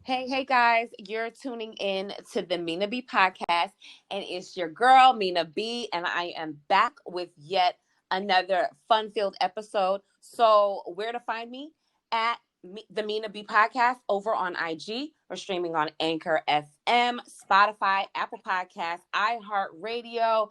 Hey guys, you're tuning in to the Mina B podcast, and it's your girl, Mina B, and I am back with yet another fun filled episode. So, where to find me? At the Mina B podcast over on IG. We're streaming on Anchor FM, Spotify, Apple Podcasts, iHeartRadio.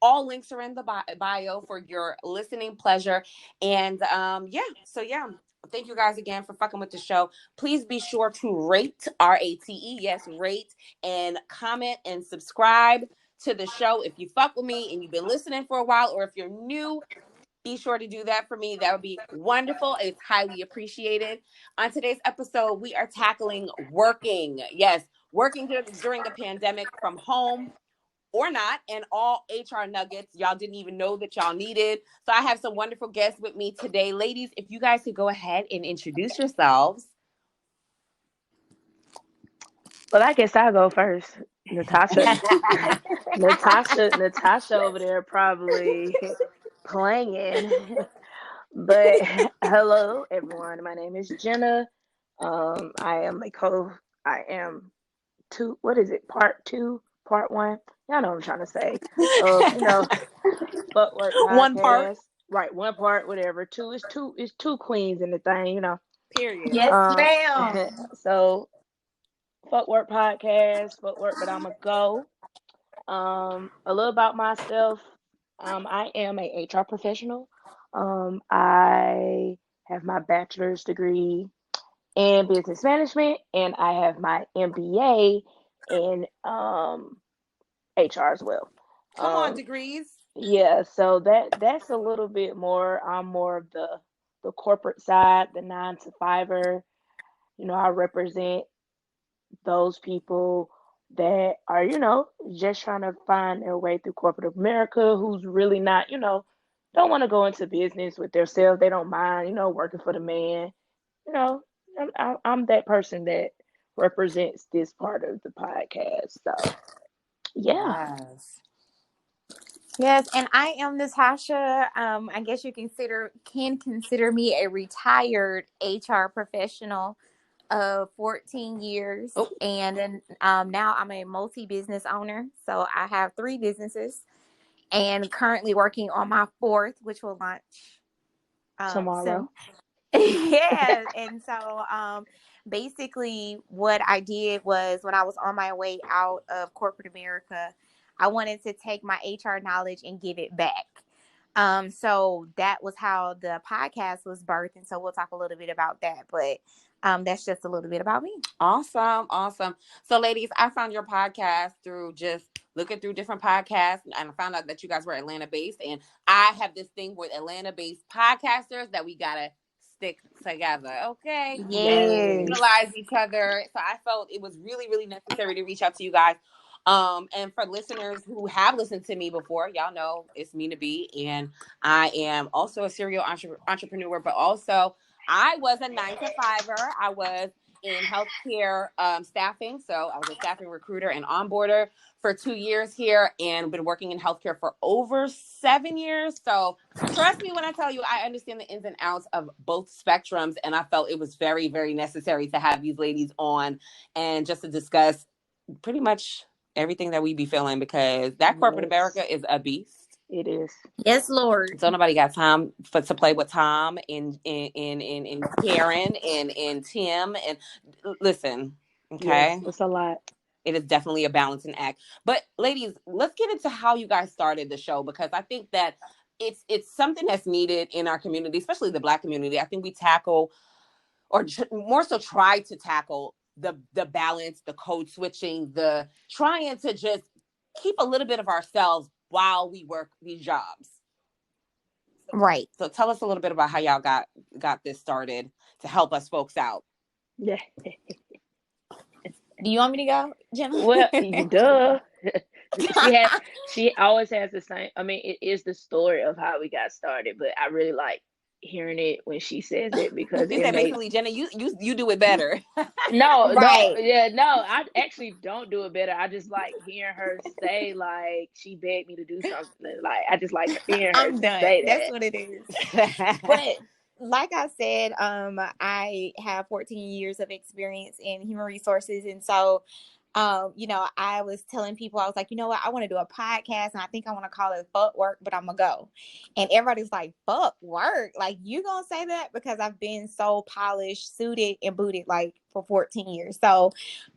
All links are in the bio for your listening pleasure. And yeah. Thank you guys again for fucking with the show. Please be sure to rate, RATE, yes, rate, and comment and subscribe to the show. If you fuck with me and you've been listening for a while, or if you're new, be sure to do that for me. That would be wonderful. It's highly appreciated. On today's episode, we are tackling working. Yes, working during the pandemic from home or not, and all HR nuggets y'all didn't even know that y'all needed. So I have some wonderful guests with me today. Ladies, if you guys could go ahead and introduce yourselves. Well, I guess I'll go first. Natasha over there probably playing. But hello, everyone. My name is Jenna. I am what is it? Part 2, part 1. Y'all know what I'm trying to say. Footwork podcast. One part. Right, one part, whatever. Two is two queens in the thing, Period. Yes, ma'am. So Footwork podcast, Footwork, but I'm a go. A little about myself. I am a HR professional. I have my bachelor's degree in business management, and I have my MBA in HR as well. Come on, degrees. Yeah, so that's a little bit more. I'm more of the corporate side, the 9 to 5er. I represent those people that are, just trying to find their way through corporate America, who's really not, don't want to go into business with themselves. They don't mind, working for the man. I'm that person that represents this part of the podcast. So, yeah. Yes, and I am Natasha. I guess you can consider me a retired HR professional of 14 years, and now I'm a multi-business owner. So I have 3 businesses, and currently working on my 4th, which will launch tomorrow. Yeah, and so basically, what I did was when I was on my way out of corporate America, I wanted to take my HR knowledge and give it back. So that was how the podcast was birthed. And so we'll talk a little bit about that. But that's just a little bit about me. Awesome. So, ladies, I found your podcast through just looking through different podcasts, and I found out that you guys were Atlanta-based. And I have this thing with Atlanta-based podcasters that we got to stick together, okay? Yes. Utilize each other. So I felt it was really, really necessary to reach out to you guys. And for listeners who have listened to me before, y'all know it's Mina B, and I am also a serial entrepreneur, but also I was a 9 to 5er. I was in healthcare staffing. So I was a staffing recruiter and onboarder for 2 years here, and been working in healthcare for over 7 years. So trust me when I tell you, I understand the ins and outs of both spectrums. And I felt it was very, very necessary to have these ladies on and just to discuss pretty much everything that we be feeling, because that corporate America is a beast. It is. Yes, Lord. So nobody got time to play with Tom and Karen and Tim. And listen, okay? Yes, it's a lot. It is definitely a balancing act. But ladies, let's get into how you guys started the show, because I think that it's something that's needed in our community, especially the Black community. I think we tackle, or more so try to tackle, the balance, the code switching, the trying to just keep a little bit of ourselves while we work these jobs. Right. So tell us a little bit about how y'all got this started to help us folks out. Yeah. Do you want me to go, Jenna? Well, duh. She always has the same. I mean, it is the story of how we got started, but I really like hearing it when she says it, because you said basically, Jenna, you do it better. No, right. I actually don't do it better. I just like hearing her say, like, she begged me to do something. Like, I just like hearing her I'm done. say that. That's what it is. But like I said, I have 14 years of experience in human resources. And so, I was telling people, I was like, you know what, I want to do a podcast and I think I want to call it Fuck Work, but I'm gonna go. And everybody's like, fuck work? Like, you gonna say that? Because I've been so polished, suited, and booted like for 14 years. So,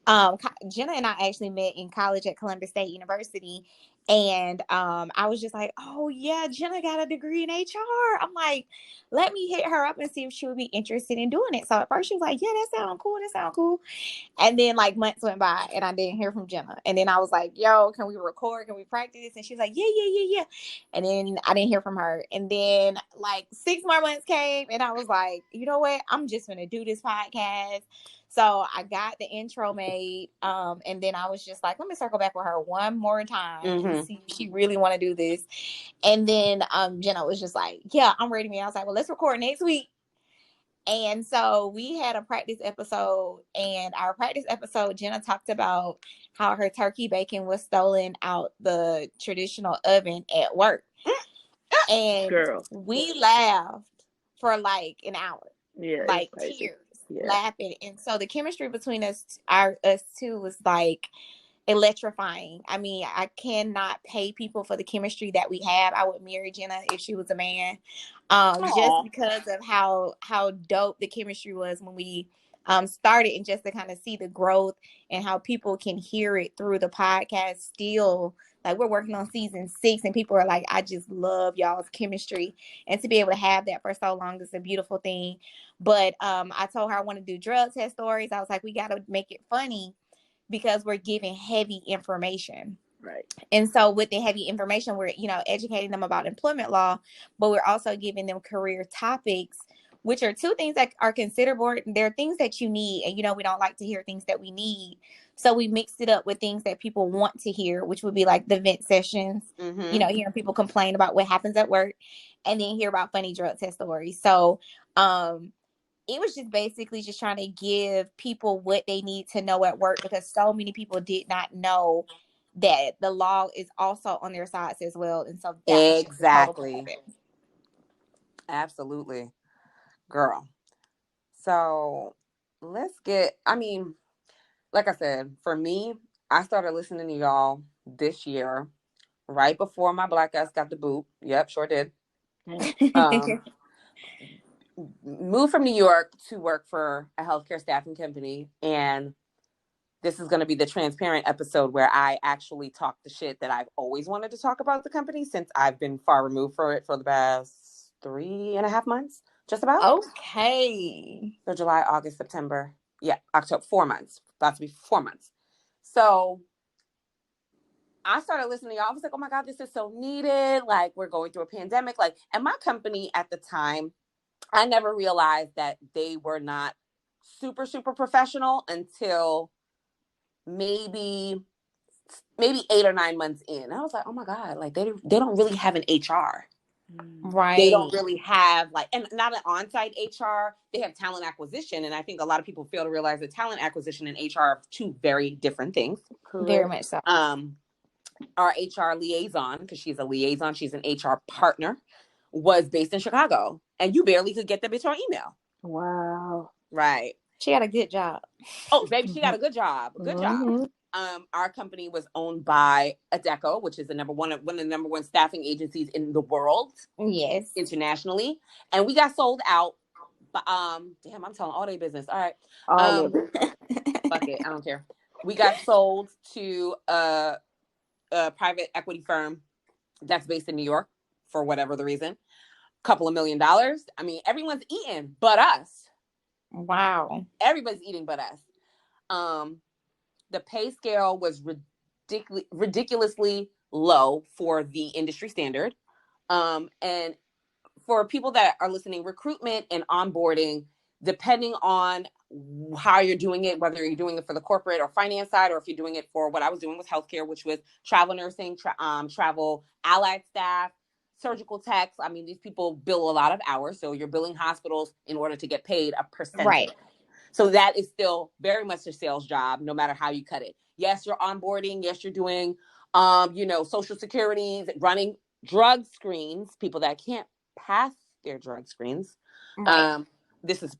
Jenna and I actually met in college at Columbus State University. And I was just like, oh yeah, Jenna got a degree in HR. I'm like, let me hit her up and see if she would be interested in doing it. So at first she was like, yeah, that sounds cool. That sounds cool. And then like months went by and I didn't hear from Jenna. And then I was like, yo, can we record? Can we practice? And she's like, yeah. And then I didn't hear from her. And then like 6 more months came and I was like, you know what? I'm just going to do this podcast. So I got the intro made. And then I was just like, let me circle back with her one more time and see if she really want to do this. And then Jenna was just like, yeah, I'm ready, man. I was like, well, let's record next week. And so we had a practice episode, and our practice episode, Jenna talked about how her turkey bacon was stolen out the traditional oven at work. And Girl. we laughed for like an hour. Yeah, Like tears, laughing. And so the chemistry between us two was like electrifying. I mean, I cannot pay people for the chemistry that we have. I would marry Jenna if she was a man, just because of how dope the chemistry was when we started, and just to kind of see the growth and how people can hear it through the podcast still. Like, we're working on season 6 and people are like, I just love y'all's chemistry. And to be able to have that for so long is a beautiful thing. But I told her I want to do drug test stories. I was like, we got to make it funny, because we're giving heavy information. Right. And so with the heavy information, we're, educating them about employment law, but we're also giving them career topics, which are 2 things that are considered. They're things that you need. And, we don't like to hear things that we need. So we mixed it up with things that people want to hear, which would be like the vent sessions, hearing people complain about what happens at work, and then hear about funny drug test stories. So, it was just basically just trying to give people what they need to know at work, because so many people did not know that the law is also on their sides as well. And so that exactly. Absolutely. Girl. So let's like I said, for me, I started listening to y'all this year, right before my black ass got the boot. Yep, sure did. Moved from New York to work for a healthcare staffing company, and this is going to be the transparent episode where I actually talk the shit that I've always wanted to talk about the company, since I've been far removed for it for the past 3.5 months, just about. Okay. So July, August, September. Yeah, October, 4 months. About to be 4 months. So I started listening to y'all. I was like, oh my God, this is so needed. Like, we're going through a pandemic. And my company at the time, I never realized that they were not super, super professional until maybe 8 or 9 months in. I was like, oh my God, like they don't really have an HR. Right. They don't really have and not an on-site HR. They have talent acquisition. And I think a lot of people fail to realize that talent acquisition and HR are 2 very different things. Very much so. Our HR liaison, because she's a liaison, she's an HR partner, was based in Chicago, and you barely could get the bitch on email. Wow. Right. She had a good job. Oh, baby, she got a good job. Good job. Our company was owned by Adecco, which is one of the number 1 staffing agencies in the world. Yes. Internationally. And we got sold out. Damn, I'm telling all their business. All right. All of it. Fuck it. I don't care. We got sold to a private equity firm that's based in New York for whatever the reason. Couple of $1 million. I mean, everyone's eating but us. Wow. Everybody's eating but us. The pay scale was ridiculously low for the industry standard. And for people that are listening, recruitment and onboarding, depending on how you're doing it, whether you're doing it for the corporate or finance side, or if you're doing it for what I was doing with healthcare, which was travel nursing, travel allied staff, surgical techs. I mean, these people bill a lot of hours. So you're billing hospitals in order to get paid a percentage. Right. So that is still very much a sales job, no matter how you cut it. Yes, you're onboarding. Yes, you're doing, Social Security, running drug screens, people that can't pass their drug screens. Right. This is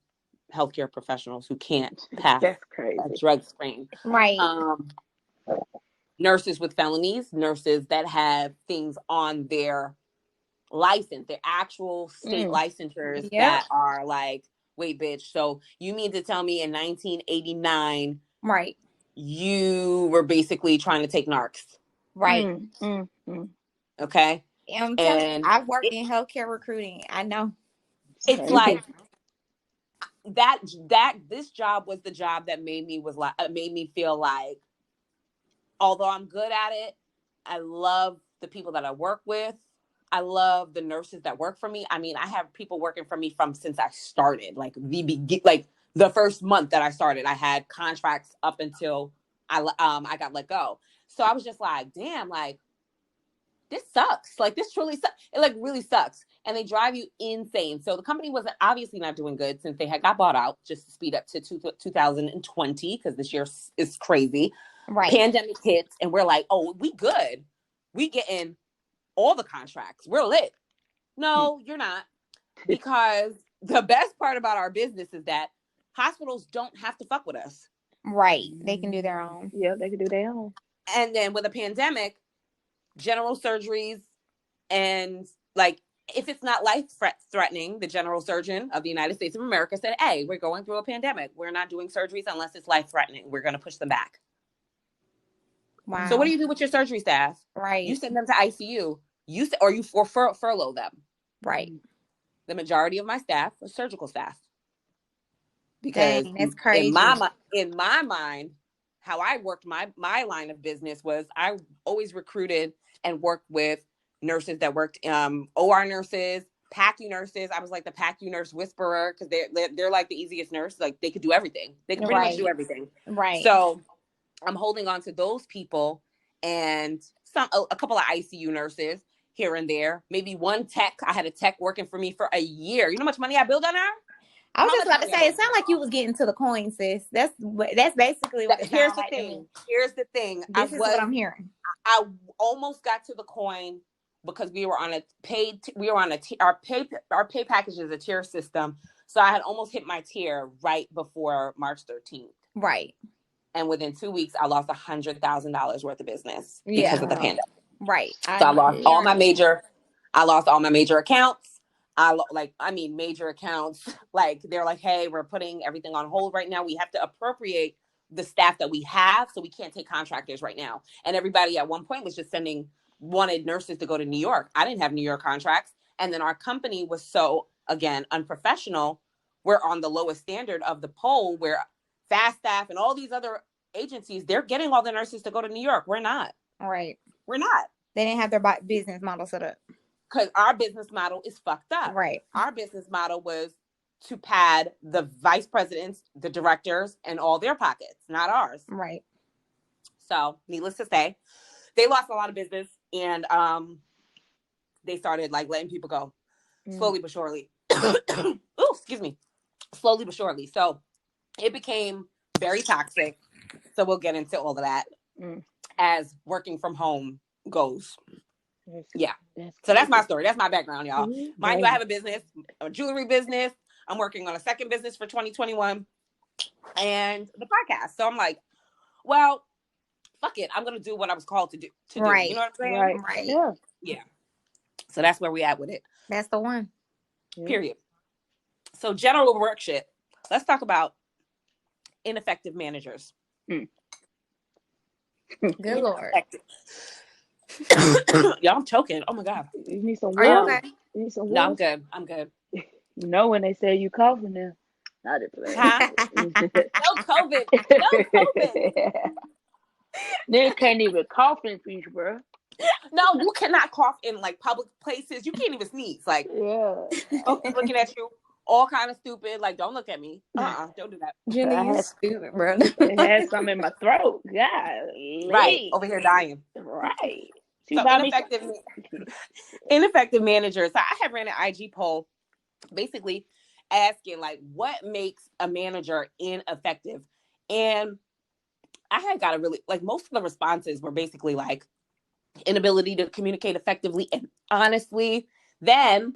healthcare professionals who can't pass That's a crazy. drug screen. Right. Nurses with felonies, nurses that have things on their license, their actual state licensures Yep. that are like, wait, bitch. So you mean to tell me in 1989, Right. you were basically trying to take narcs? Right. Okay. I'm telling you, And I've worked in healthcare recruiting. I know. it's like that this job was the job that made me feel like, although I'm good at it, I love the people that I work with. I love the nurses that work for me. I mean, I have people working for me from since I started, like the first month that I started. I had contracts up until I got let go. So I was just like, damn, like this sucks. Like this truly sucks. It like really sucks. And they drive you insane. So the company wasn't obviously not doing good since they had got bought out, just to speed up to 2020, because this year is crazy. Right. Pandemic hits and we're like, oh, we good. We getting all the contracts. We're lit. No, you're not. Because the best part about our business is that hospitals don't have to fuck with us. Right. They can do their own. Yeah, they can do their own. And then with a pandemic, general surgeries and like, if it's not life threatening, the general surgeon of the United States of America said, hey, we're going through a pandemic. We're not doing surgeries unless it's life threatening. We're going to push them back. Wow. So what do you do with your surgery staff? Right. You send them to ICU. You furlough them. Right. The majority of my staff was surgical staff. Because dang, that's crazy. in my mind, how I worked my line of business was I always recruited and worked with nurses that worked OR nurses, PACU nurses. I was like the PACU nurse whisperer because they're like the easiest nurse. Like they could do everything. They could pretty much do everything. Right. So I'm holding on to those people and a couple of ICU nurses here and there. Maybe one tech. I had a tech working for me for a year. You know how much money I built on her? I was just about to say, it sounded like you was getting to the coin, sis. That's basically what it Here's sounds the like thing. to me. Here's the thing. This is what I'm hearing. I almost got to the coin because we were on a paid. Our pay package is a tier system, so I had almost hit my tier right before March 13th. Right. And within 2 weeks, I lost $100,000 worth of business because of the pandemic. Right. So I lost all my major. I lost all my major accounts. Major accounts. Like they're like, hey, we're putting everything on hold right now. We have to appropriate the staff that we have, so we can't take contractors right now. And everybody at one point was just wanted nurses to go to New York. I didn't have New York contracts. And then our company was so, again, unprofessional. We're on the lowest standard of the poll where Fast Staff and all these other agencies, they're getting all the nurses to go to New York. We're not. Right. We're not. They didn't have their business model set up. Because our business model is fucked up. Right. Our business model was to pad the vice presidents, the directors, and all their pockets, not ours. Right. So, needless to say, they lost a lot of business, and they started like letting people go slowly but surely. Ooh, excuse me. Slowly but surely. So, it became very toxic. So, we'll get into all of that as working from home goes. Yeah. So that's my story. That's my background, y'all. Mind you, I have a business, a jewelry business. I'm working on a second business for 2021 and the podcast. So I'm like, well, fuck it. I'm going to do what I was called to do. Right. You know what I'm saying? Right. Yeah. Yeah. So that's where we at with it. That's the one. Period. So general work shit. Let's talk about ineffective managers. Good Lord. Y'all, I'm choking. Oh my God. You need some water. Are you okay? You need some No, water? I'm good. I'm good. You know when they say you coughing now. Not it, huh? No COVID. No COVID. They can't even cough in peace, bro. No, you cannot cough in like public places. You can't even sneeze. Like, looking at you, all kind of stupid. Like, don't look at me. Don't do that. Jenna, you stupid, bro. It has something in my throat. God, right over here dying. Right. So ineffective managers. So I have ran an IG poll, basically asking like, what makes a manager ineffective? And I had got a really like most of the responses were basically like inability to communicate effectively and honestly. Then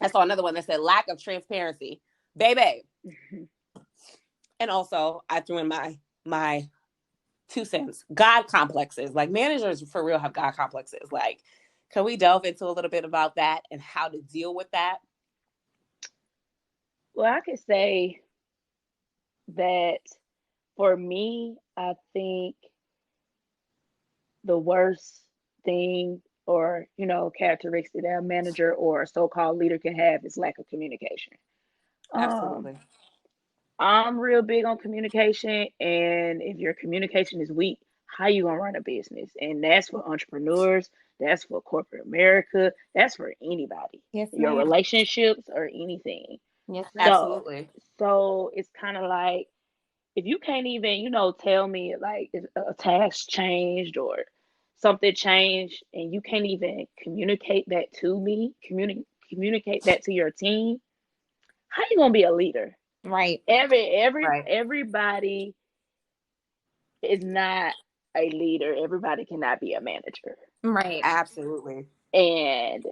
I saw another one that said lack of transparency, baby. And also, I threw in my 2 cents. God complexes. Like managers for real have God complexes. Like, can we delve into a little bit about that and how to deal with that? Well, I could say that for me, I think the worst thing or, characteristic that a manager or a so-called leader can have is lack of communication. Um, Absolutely. I'm real big on communication, and if your communication is weak, how you gonna run a business? And that's for entrepreneurs, that's for corporate America, that's for anybody. Yes, Your ma'am. relationships or anything. Yes, ma'am. So, Absolutely. so it's kind of like if you can't even, tell me like if a task changed or something changed, and you can't even communicate that to me, communicate that to your team, how you gonna be a leader? Right. Right. Everybody is not a leader. Everybody cannot be a manager. Right. Absolutely. And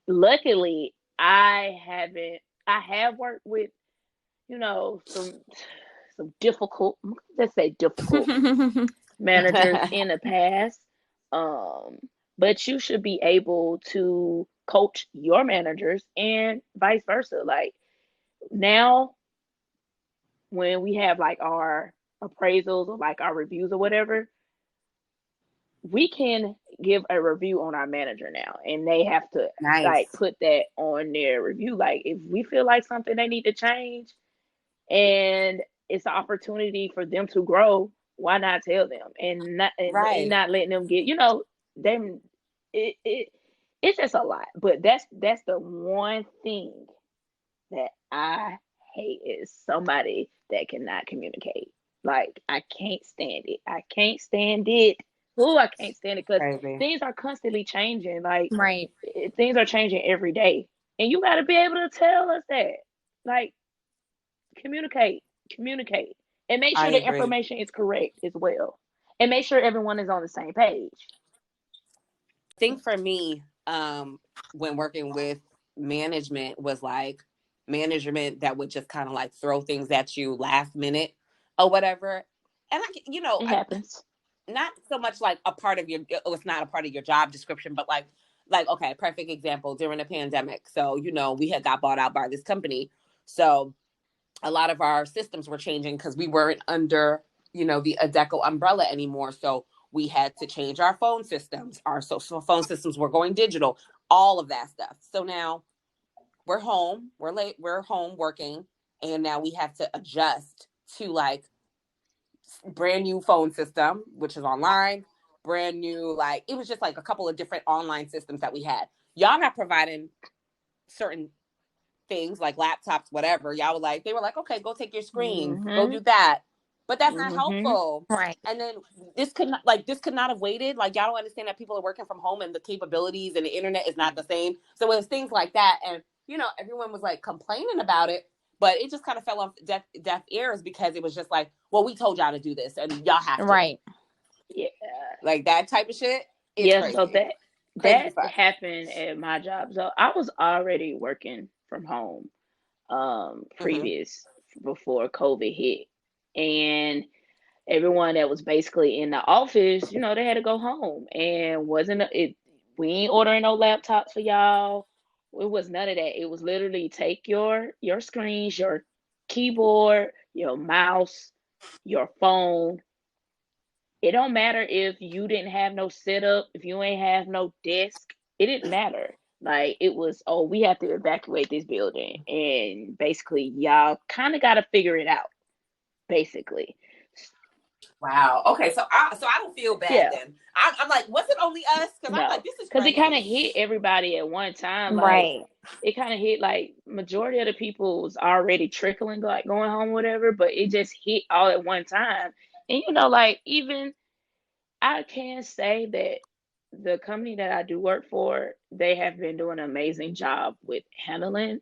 luckily, I have worked with, some difficult, let's say difficult managers in the past. Um, but you should be able to coach your managers and vice versa. Like now, when we have like our appraisals or like our reviews or whatever, we can give a review on our manager now, and they have to like Nice. put that on their review. Like if we feel like something they need to change and it's an opportunity for them to grow, why not tell them and Right. not letting them get them. It it's just a lot, but that's the one thing that I hate is somebody that cannot communicate. Like I can't stand it. I can't stand it. Oh, I can't stand it because Crazy. things are constantly changing. Like Right. things are changing every day, and you got to be able to tell us that. Like communicate, communicate, and make I sure the agree. information is correct as well, and make sure everyone is on the same page. I think for me, when working with management was like management that would just kind of like throw things at you last minute or whatever. And It happens. not so much like a part of your, oh, it's not a part of your job description, but like, okay, perfect example during the pandemic. So, we had got bought out by this company. So a lot of our systems were changing because we weren't under, the Adecco umbrella anymore. So we had to change our phone systems. Our social phone systems were going digital, all of that stuff. So now we're home, we're home working, and now we have to adjust to like brand new phone system, which is online, brand new, like it was just like a couple of different online systems that we had. Y'all not providing certain things like laptops, whatever. Y'all were like, they were like, okay, go take your screen, go Mhm. do that. But that's not Mhm. helpful. Right. And then this could not have waited. Like y'all don't understand that people are working from home and the capabilities and the internet is not the same. So it was things like that. And everyone was like complaining about it, but it just kind of fell on deaf ears because it was just like, well, we told y'all to do this and y'all have to. Right. Yeah. Like that type of shit. It's Yeah. So crazy. that Crazy as that fuck. happened at my job. So I was already working from home Mm-hmm. previous before COVID hit, and everyone that was basically in the office, they had to go home, and wasn't it. We ain't ordering no laptops for y'all. It was none of that. It was literally take your screens, your keyboard, your mouse, your phone. It don't matter if you didn't have no setup, if you ain't have no desk. It didn't matter. Like it was, oh, we have to evacuate this building, and basically y'all kind of got to figure it out. Basically, Wow. Okay. So I don't feel bad yeah. then. I'm like, was it only us? Because I'm like, No, this is because it kind crazy. of hit everybody at one time. Like Right. it kind of hit like majority of the people was already trickling, like going home, whatever. But it just hit all at one time. And like even I can say that the company that I do work for, they have been doing an amazing job with handling,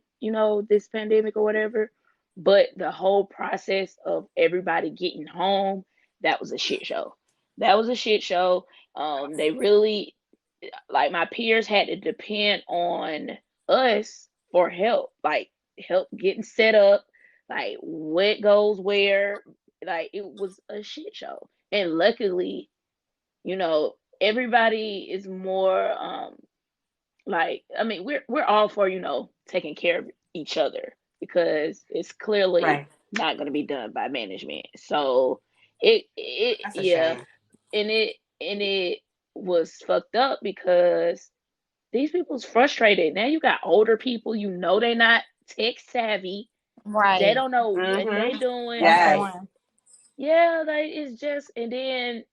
this pandemic or whatever. But the whole process of everybody getting home, that was a shit show. That was a shit show. They really, like my peers had to depend on us for help, like help getting set up, like what goes where. Like it was a shit show. And luckily, you know, everybody is more like, I mean, we're all for, you know, taking care of each other because it's clearly Right. not going to be done by management. So it That's a yeah, shame. and it was fucked up because these people's frustrated. Now you got older people, you know, they not tech savvy. They Right. don't know what they Mm-hmm. doing. That's the Yes. Like, one. yeah, like it's just, and then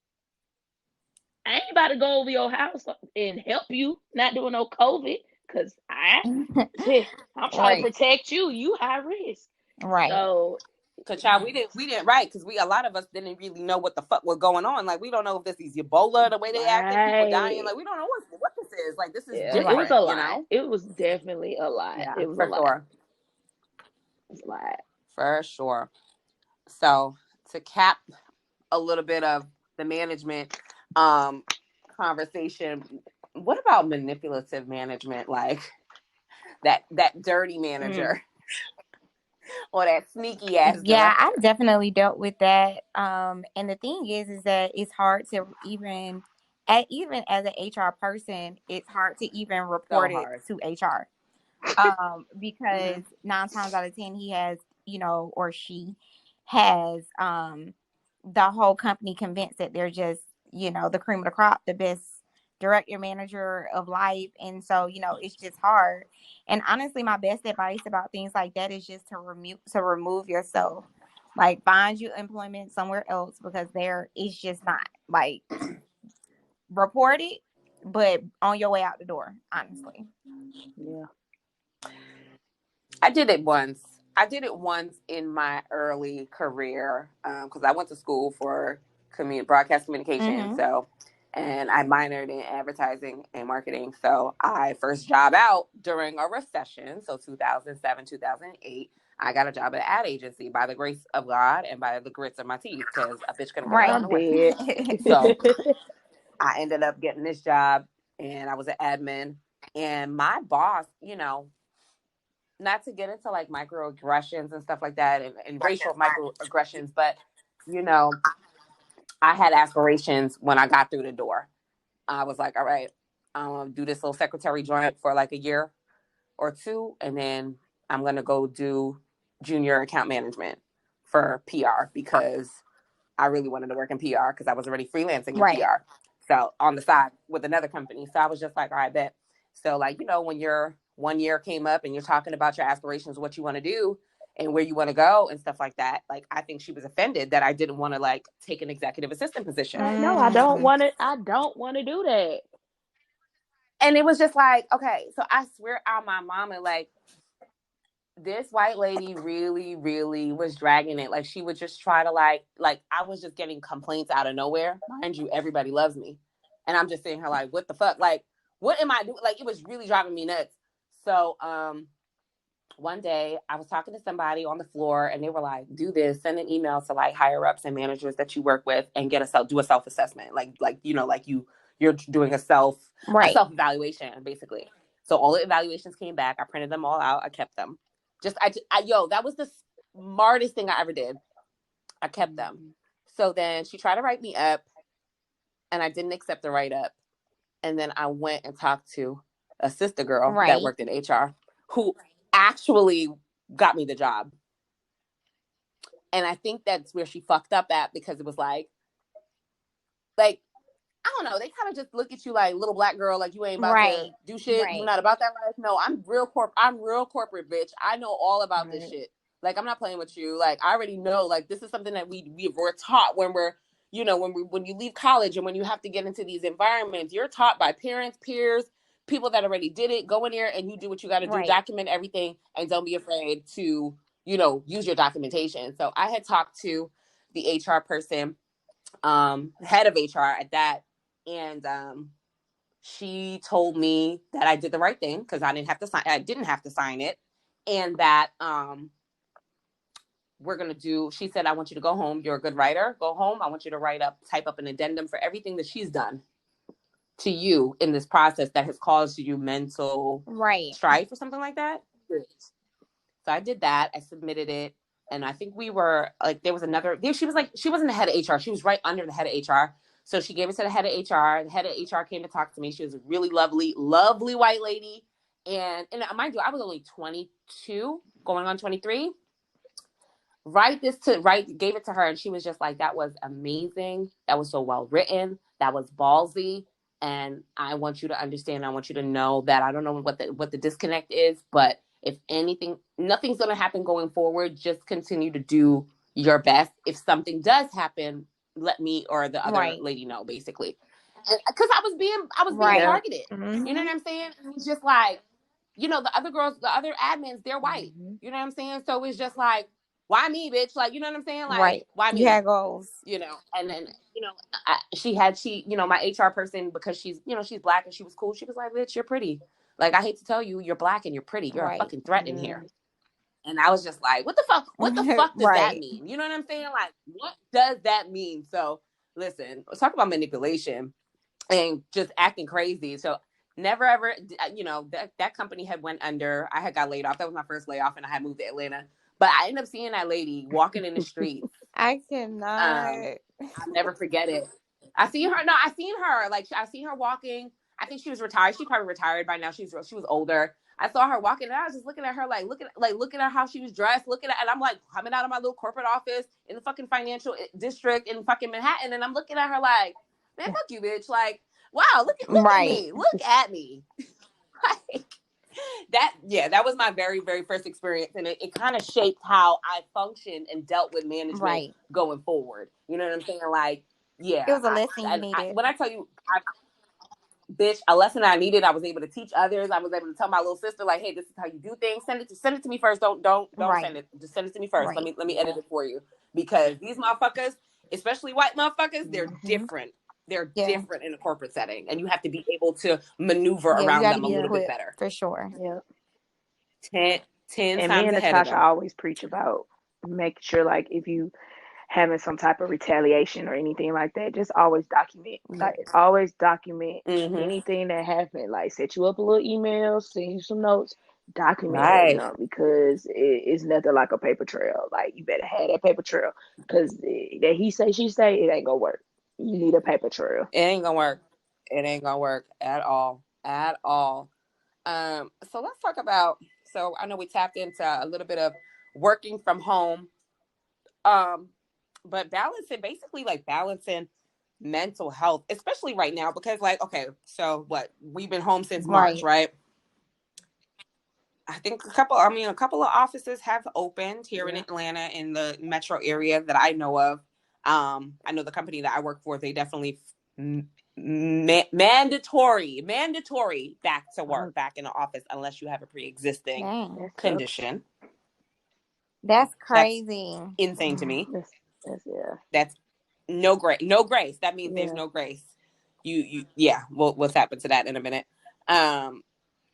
I ain't about to go over your house and help you not doing no COVID because I'm trying to Right. protect you. You high risk. Right. So Cause child, we didn't right, because a lot of us didn't really know what the fuck was going on. Like we don't know if this is Ebola, the way they acting, people dying. right. Like we don't know what this is. Like this is Yeah, it was Right. a different, you lot. know? It was definitely a lot. Yeah, It was a for lot. sure. It was a lot. For sure. So to cap a little bit of the management um conversation, what about manipulative management? Like that dirty Mm. manager or that sneaky ass Yeah, I've director. definitely dealt with that. And the thing is that it's hard to even as an HR person, it's hard to even So report it hard. to HR. Hmm. Because 9 times out of 10, he has, or she has, the whole company convinced that they're just, the cream of the crop, the best director manager of life. And so, it's just hard. And honestly, my best advice about things like that is just to remove yourself. Like find you employment somewhere else because there is just not like report it, but on your way out the door, honestly. Yeah. I did it once. I did it once in my early career because I went to school for broadcast communication. Mm-hmm. So, and I minored in advertising and marketing. So, I first job out during a recession. So, 2007, 2008, I got a job at an ad agency by the grace of God and by the grits of my teeth because a bitch couldn't get Right. around I'm the way. dead. So, I ended up getting this job and I was an admin. And my boss, not to get into like microaggressions and stuff like that and racial microaggressions, but you know, I had aspirations when I got through the door. I was like, all right, I'm gonna do this little secretary joint for like a year or two, and then I'm gonna go do junior account management for PR because I really wanted to work in PR because I was already freelancing in Right. PR. So on the side with another company. So I was just like, all right, bet. So like, when your 1 year came up and you're talking about your aspirations, what you want to do and where you want to go and stuff like that. Like I think she was offended that I didn't want to like take an executive assistant position. Like, no, I don't Mm. want to. I don't want to do that. And it was just like, okay, so I swear on my mama, like this white lady really, really was dragging it. Like she would just try to like I was just getting complaints out of nowhere. Mind you, everybody loves me. And I'm just sitting here like, what the fuck? Like, what am I doing? Like it was really driving me nuts. So one day I was talking to somebody on the floor and they were like, do this, send an email to like higher ups and managers that you work with and do a self-assessment. Like you're doing a Right. self-evaluation basically. So all the evaluations came back. I printed them all out. I kept them. That was the smartest thing I ever did. I kept them. So then she tried to write me up and I didn't accept the write up. And then I went and talked to a sister girl that Right. worked in HR who actually got me the job. And I think that's where she fucked up at because it was like I don't know, they kind of just look at you like little black girl, like you ain't about to Right. do shit. You're Right. not about that life. No, I'm real corporate, bitch. I know all about this Right. shit. Like I'm not playing with you. Like I already know. Like this is something that we're taught when when you leave college and when you have to get into these environments, you're taught by parents, peers, people that already did it. Go in there and you do what you got to do. Right. Document everything and don't be afraid to use your documentation. So I had talked to the HR person, head of HR at that, and she told me that I did the right thing because I didn't have to sign it, and that she said, I want you to go home. You're a good writer. Go home. I want you to type up an addendum for everything that she's done to you in this process that has caused you mental Right. strife or something like that. bitch. So I did that. I submitted it. And I think we were like, there was another, she was like, she wasn't the head of HR. She was right under the head of HR. So she gave it to the head of HR. The head of HR came to talk to me. She was a really lovely, lovely white lady. And mind you, I was only 22, going on 23. Gave it to her, and she was just like, that was amazing. That was so well written. That was ballsy. And I want you to understand, I want you to know that I don't know what the disconnect is, but if anything, nothing's going to happen going forward. Just continue to do your best. If something does happen, let me or the other lady know, basically. Because I was being targeted. Mm-hmm. You know what I'm saying? It was just like, the other girls, the other admins, they're white. Mm-hmm. You know what I'm saying? So it's just like, why me, bitch? Like, you know what I'm saying? Like, Right. why me? You had goals. And then, my HR person, because she's black and she was cool. She was like, bitch, you're pretty. Like, I hate to tell you, you're black and you're pretty. You're a fucking threat in here. And I was just like, what the fuck? What the fuck does that mean? You know what I'm saying? Like, what does that mean? So listen, let's talk about manipulation and just acting crazy. So never ever, that company had went under. I had got laid off. That was my first layoff, and I had moved to Atlanta. But I ended up seeing that lady walking in the streets. I cannot. I'll never forget it. I seen her. No, I seen her. Like, I seen her walking. I think she was retired. She probably retired by now. She was older. I saw her walking, and I was just looking at her, looking at how she was dressed, and I'm like coming out of my little corporate office in the fucking financial district in fucking Manhattan, and I'm looking at her like, man, fuck you, bitch. Like, wow, look at me. Look at me. Like, that was my very, very first experience. And it kind of shaped how I functioned and dealt with management going forward. You know what I'm saying? Like, yeah. It was a lesson you needed. When I tell you, bitch, a lesson I needed, I was able to teach others. I was able to tell my little sister, like, hey, this is how you do things. Send it to me first. Don't send it. Just send it to me first. Let me edit it for you. Because these motherfuckers, especially white motherfuckers, they're different. They're different in a corporate setting, and you have to be able to maneuver around them a little bit better. For sure. Yeah. 10 and times me and ahead Natasha of them. always preach about making sure, like, if you having some type of retaliation or anything like that, just always document. Like, always document anything that happened. Like, set you up a little email, send you some notes, document that junk, because it's nothing like a paper trail. Like, you better have that paper trail, because that he say, she say, it ain't gonna work. You need a paper trail. It ain't gonna work. It ain't gonna work at all. At all. So let's talk about, so I know we tapped into a little bit of working from home. But balancing mental health, especially right now, because like, okay, so what, we've been home since March, right? I think a couple of offices have opened here in Atlanta, in the metro area that I know of. I know the company that I work for, they definitely mandatory back to work, back in the office, unless you have a pre-existing condition. That's crazy. That's insane to me. That's no grace. That means there's no grace. We'll tap into that in a minute. And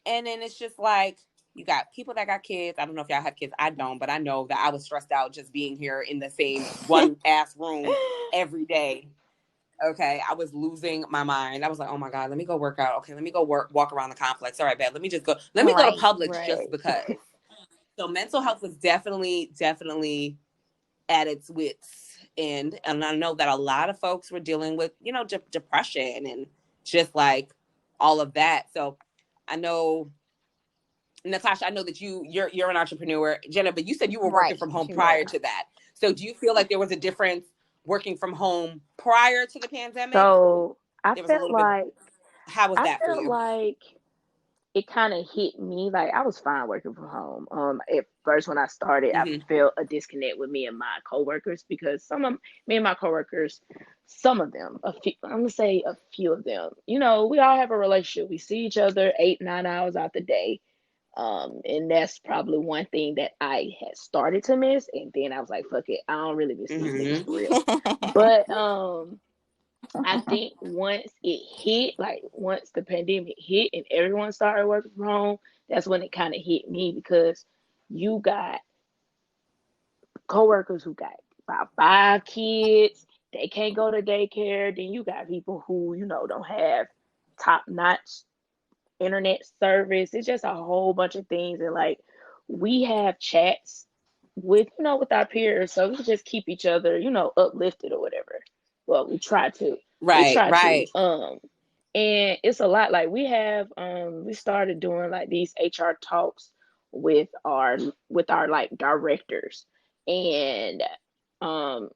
then it's just like, you got people that got kids. I don't know if y'all have kids. I don't, but I know that I was stressed out just being here in the same one ass room every day. Okay, I was losing my mind. I was like, oh my God, let me go work out. Okay, let me go walk around the complex. All right, babe, let me just go. Let me go to Publix just because. So mental health was definitely at its wits end. And I know that a lot of folks were dealing with, depression and just like all of that. So I know, Natasha, I know that you're an entrepreneur, Jenna, but you said you were working from home prior to that. So do you feel like there was a difference working from home prior to the pandemic? So I felt like, how was that for you? Like it kind of hit me. Like, I was fine working from home. At first, when I started, I felt a disconnect with me and my coworkers, because me and my coworkers, some of them, I'm gonna say a few of them, we all have a relationship. We see each other 8-9 hours out the day. And that's probably one thing that I had started to miss, and then I was like, fuck it, I don't really miss these niggas for real. But I think once the pandemic hit and everyone started working from home, that's when it kind of hit me, because you got coworkers who got about 5 kids, they can't go to daycare. Then you got people who, don't have top-notch internet service. It's just a whole bunch of things. And like, we have chats with, with our peers, so we just keep each other, uplifted or whatever. Well, we try to. We Right, try to. right. And it's a lot. Like we started doing like these HR talks with our like directors, and um,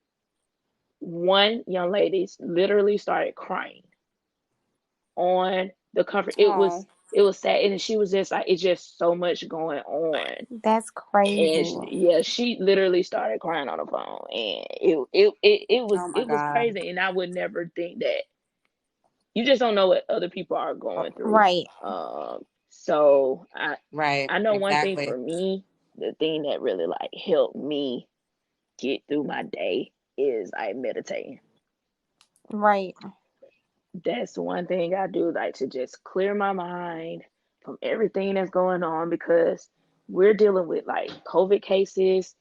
one young lady literally started crying on the conference. It was Oh, it was sad, and she was just like, it's just so much going on. That's And crazy. she literally started crying on the phone, and it was oh my it was God. crazy. And I would never think that. You just don't know what other people are going through. Right. So I Right, know one thing for exactly. me, the thing that really like helped me get through my day is I meditating. Right. That's one thing I do, like to just clear my mind from everything that's going on, because we're dealing with like COVID cases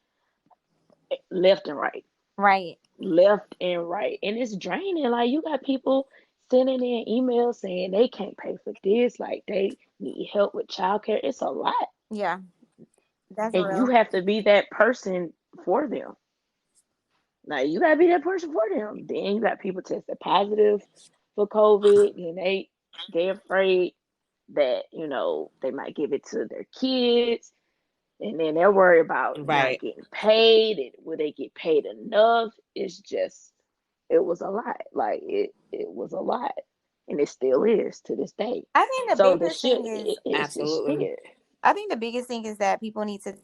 left and right, Right. left and right, and it's draining. Like, you got people sending in emails saying they can't pay for this, like they need help with childcare. It's a lot, Yeah. That's and you real. have to be that person for them. Like, you gotta be that person for them. Then you got people tested positive for COVID, and they afraid that they might give it to their kids, and then they're worried about not Right, getting paid, and will they get paid enough. It was a lot. Like, it was a lot, and it still is to this day. I think the So the biggest thing shit, is it's absolutely. there. I think the biggest thing is that people need to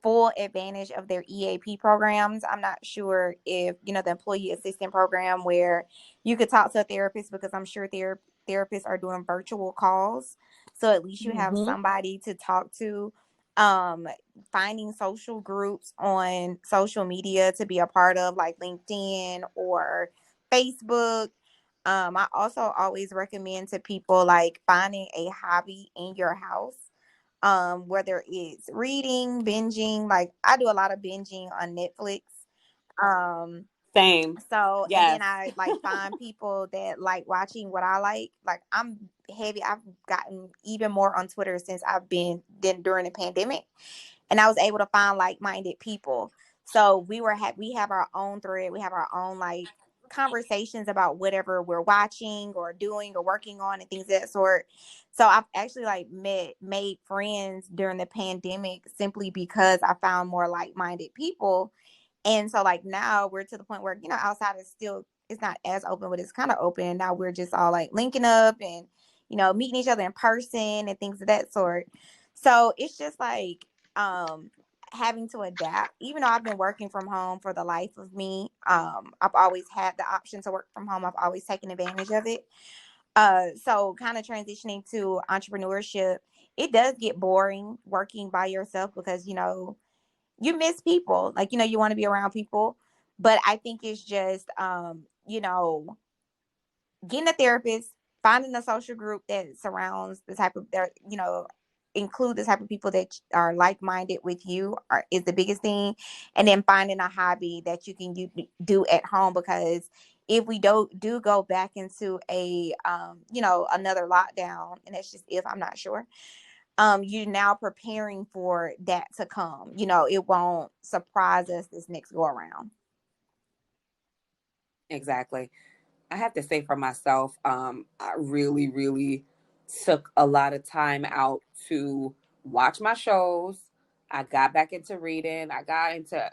full advantage of their EAP programs. I'm not sure if, the employee assistant program where you could talk to a therapist, because I'm sure therapists are doing virtual calls. So at least you have Hmm. somebody to talk to. Um, Finding social groups on social media to be a part of, like LinkedIn or Facebook. I also always recommend to people like finding a hobby in your house, whether it's reading, binging. Like, I do a lot of binging on Netflix. um Same. so, and then Yes. I like find people that like watching what I like. I'm heavy. I've gotten even more on Twitter since I've been then during the pandemic, and I was able to find like-minded people. So we have our own thread. We have our own like conversations about whatever we're watching or doing or working on and things of that sort. So I've actually like made friends during the pandemic simply because I found more like-minded people. And so like now we're to the point where, outside is still, it's not as open, but it's kind of open. And now we're just all like linking up and, meeting each other in person and things of that sort. So it's just like having to adapt. Even though I've been working from home for the life of me, I've always had the option to work from home. I've always taken advantage of it. So kind of transitioning to entrepreneurship, it does get boring working by yourself because, you miss people. Like, you want to be around people. But I think it's just, getting a therapist, finding a social group that surrounds the type of, include the type of people that are like-minded with you is the biggest thing. And then finding a hobby that you can do at home, because if we do go back into a, another lockdown, and that's just if, I'm not sure, you're now preparing for that to come. It won't surprise us this next go around. Exactly. I have to say for myself, I really, really took a lot of time out to watch my shows. I got back into reading. I got into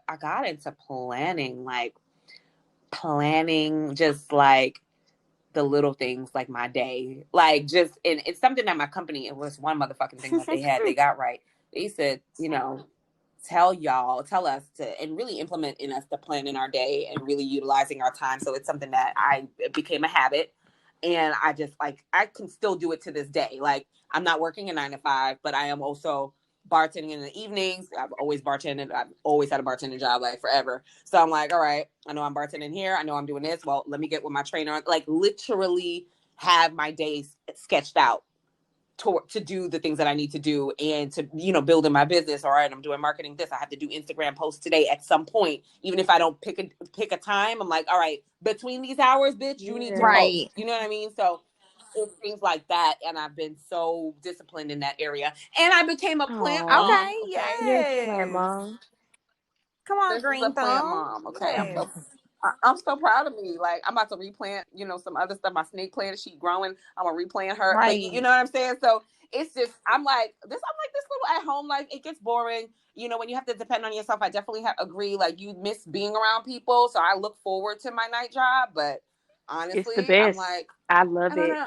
planning just like the little things, like my day. Like, just, and it's something that my company, it was one motherfucking thing that they got right. They said, tell us to, and really implement in us the plan in our day and really utilizing our time. So it's something that it became a habit. And I just like, I can still do it to this day. Like, I'm not working a 9 to 5, but I am also bartending in the evenings. I've always bartended. I've always had a bartending job, like forever. So I'm like, all right, I know I'm bartending here. I know I'm doing this. Well, let me get with my trainer. Like, literally have my days sketched out to do the things that I need to do, and to, build in my business. All right, I'm doing marketing this. I have to do Instagram posts today at some point. Even if I don't pick a time, I'm like, all right, between these hours, bitch, you need to Yeah. post. Right. You know what I mean? So it's things like that, and I've been so disciplined in that area. And I became a plant Oh, mom. Okay, Okay, yes, plant yes. mom. Come on, this is a Green plant Thumb. mom. Okay, Yes. I'm so proud of me. Like, I'm about to replant, some other stuff. My snake plant, she growing. I'm gonna replant her. Like, you Right. know what I'm saying? So it's just, I'm like this little at home life. It gets boring. When you have to depend on yourself. I definitely agree. Like, you miss being around people. So I look forward to my night job. But It's the honestly, I'm best. like, I I love don't it. know.